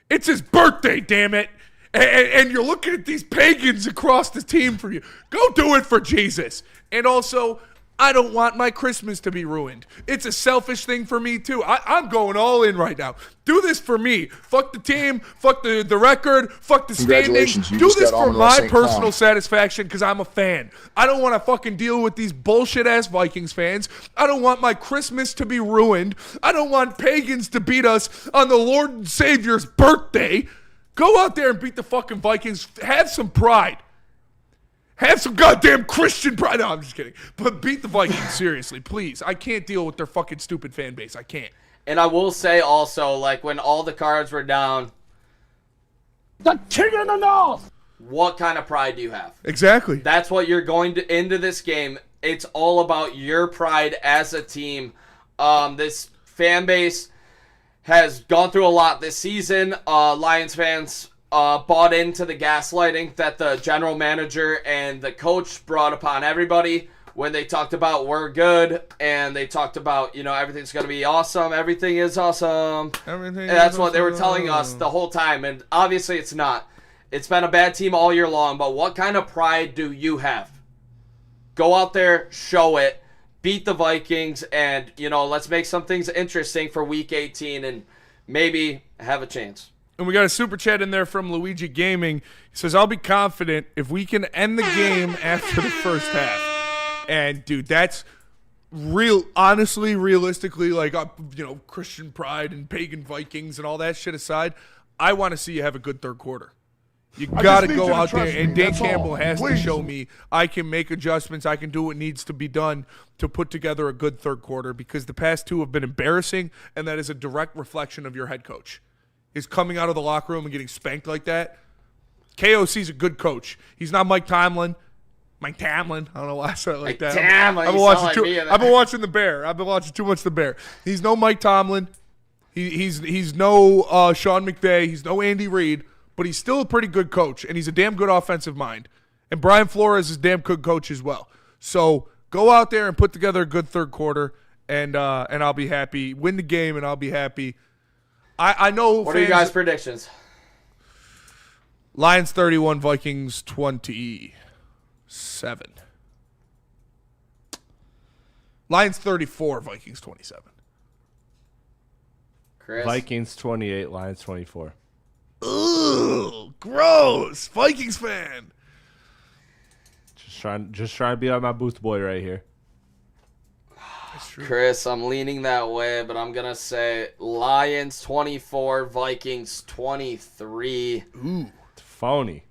It's his birthday, damn it. And you're looking at these pagans across the team for you. Go do it for Jesus. And also, I don't want my Christmas to be ruined. It's a selfish thing for me, too. I'm going all in right now. Do this for me. Fuck the team. Fuck the record. Fuck the standings. Do this for my personal satisfaction because I'm a fan. I don't want to fucking deal with these bullshit-ass Vikings fans. I don't want my Christmas to be ruined. I don't want pagans to beat us on the Lord and Savior's birthday. Go out there and beat the fucking Vikings. Have some pride. Have some goddamn Christian pride. No, I'm just kidding. But beat the Vikings, seriously, please. I can't deal with their fucking stupid fan base. I can't. And I will say also, like, when all the cards were down, the king of the north. What kind of pride do you have? Exactly. That's what you're going to into this game. It's all about your pride as a team. This fan base has gone through a lot this season. Lions fans bought into the gaslighting that the general manager and the coach brought upon everybody when they talked about we're good and they talked about, everything's going to be awesome. Everything is awesome. That's what they were telling us the whole time. And obviously it's not. It's been a bad team all year long, but what kind of pride do you have? Go out there, show it, beat the Vikings, and, let's make some things interesting for Week 18 and maybe have a chance. And we got a super chat in there from Luigi Gaming. He says, I'll be confident if we can end the game after the first half. And, dude, that's real. Honestly, realistically, like, Christian pride and pagan Vikings and all that shit aside, I want to see you have a good third quarter. You got to go out there, and Dan Campbell has to show me I can make adjustments. I can do what needs to be done to put together a good third quarter, because the past two have been embarrassing, and that is a direct reflection of your head coach. Is coming out of the locker room and getting spanked like that. KOC's a good coach. He's not Mike Tomlin. I don't know why I said it like that. I've been watching The Bear. I've been watching too much The Bear. He's no Mike Tomlin. He's no Sean McVay. He's no Andy Reid. But he's still a pretty good coach, and he's a damn good offensive mind. And Brian Flores is a damn good coach as well. So go out there and put together a good third quarter, and I'll be happy. Win the game, and I'll be happy. I know. What are you guys' predictions? Lions 31, Vikings 27. Lions 34, Vikings 27. Chris? Vikings 28, Lions 24. Ugh, gross. Vikings fan. Just trying to be on my booth boy right here. Chris, I'm leaning that way, but I'm going to say Lions 24, Vikings 23. Ooh. Phony.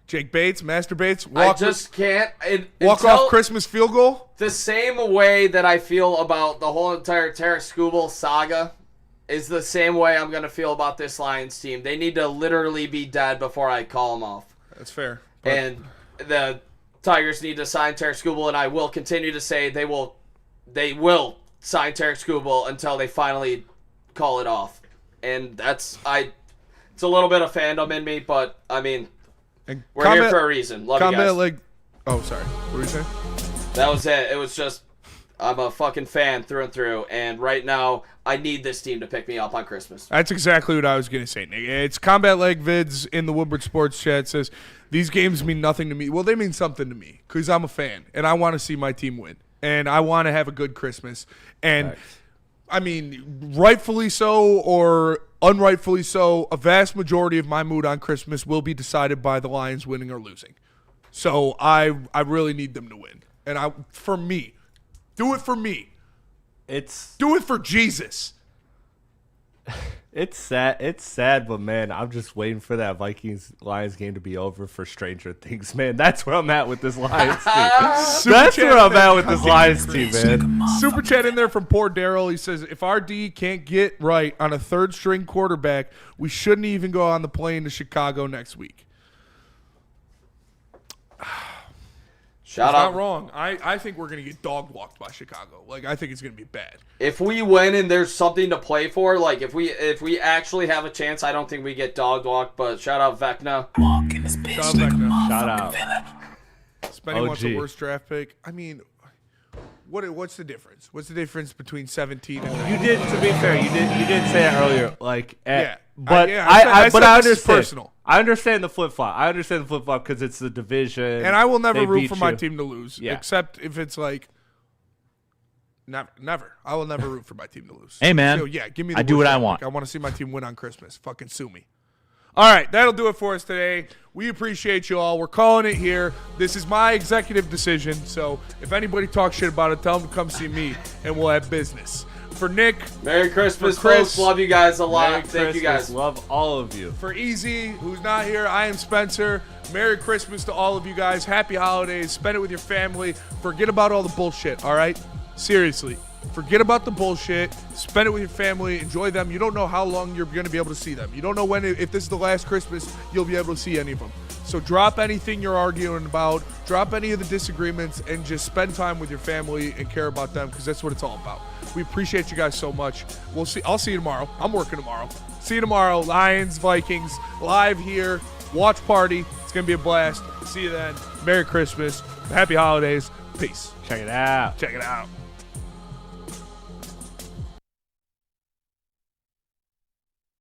Jake Bates, Master Bates. I just can't. Walk off Christmas field goal? The same way that I feel about the whole entire Tarek Skubal saga is the same way I'm going to feel about this Lions team. They need to literally be dead before I call them off. That's fair. And the Tigers need to sign Tarek Skubal, and I will continue to say they will sign Tarek Skubal until they finally call it off. And it's a little bit of fandom in me, but, I mean, we're here for a reason. Love you guys. Oh, sorry. What were you saying? That was it. It was just, I'm a fucking fan through and through, and right now, I need this team to pick me up on Christmas. That's exactly what I was going to say, Nick. It's Combat Leg Vids in the Woodward Sports chat says, these games mean nothing to me. Well, they mean something to me because I'm a fan, and I want to see my team win, and I want to have a good Christmas. And, I mean, rightfully so or unrightfully so, a vast majority of my mood on Christmas will be decided by the Lions winning or losing. So I really need them to win. And for me, do it for me. Do it for Jesus. It's sad, but man, I'm just waiting for that Vikings-Lions game to be over for Stranger Things, man. That's where I'm at with this Lions team. That's where I'm at with this Lions team, man. Super chat in there from poor Daryl. He says, if our D can't get right on a third-string quarterback, we shouldn't even go on the plane to Chicago next week. Shout out. Not wrong. I think we're going to get dog-walked by Chicago. I think it's going to be bad. If we win and there's something to play for, if we actually have a chance, I don't think we get dog-walked, but shout out Vecna. Shout out. Spenny wants the worst draft pick. I mean, what's the difference? What's the difference between 17 and 19? You did, to be fair, you did say it earlier. But I understand. Personal. I understand the flip-flop. Because it's the division. And I will never root for my team to lose, except if it's never. I will never root for my team to lose. Hey, man. So, give me the I do what I want. I want to see my team win on Christmas. Fucking sue me. All right, that'll do it for us today. We appreciate you all. We're calling it here. This is my executive decision, so if anybody talks shit about it, tell them to come see me, and we'll have business. For Nick. Merry Christmas, for Chris, folks. Love you guys a lot. Merry Thank you Christmas. guys. Love all of you. For Easy, who's not here, I am Spencer. Merry Christmas to all of you guys. Happy holidays. Spend it with your family. Forget about all the bullshit, all right? Seriously. Forget about the bullshit. Spend it with your family. Enjoy them. You don't know how long you're going to be able to see them. You don't know when, if this is the last Christmas, you'll be able to see any of them. So drop anything you're arguing about. Drop any of the disagreements and just spend time with your family and care about them because that's what it's all about. We appreciate you guys so much. I'll see you tomorrow. I'm working tomorrow. See you tomorrow. Lions, Vikings, live here. Watch party. It's going to be a blast. See you then. Merry Christmas. Happy holidays. Peace. Check it out. Check it out.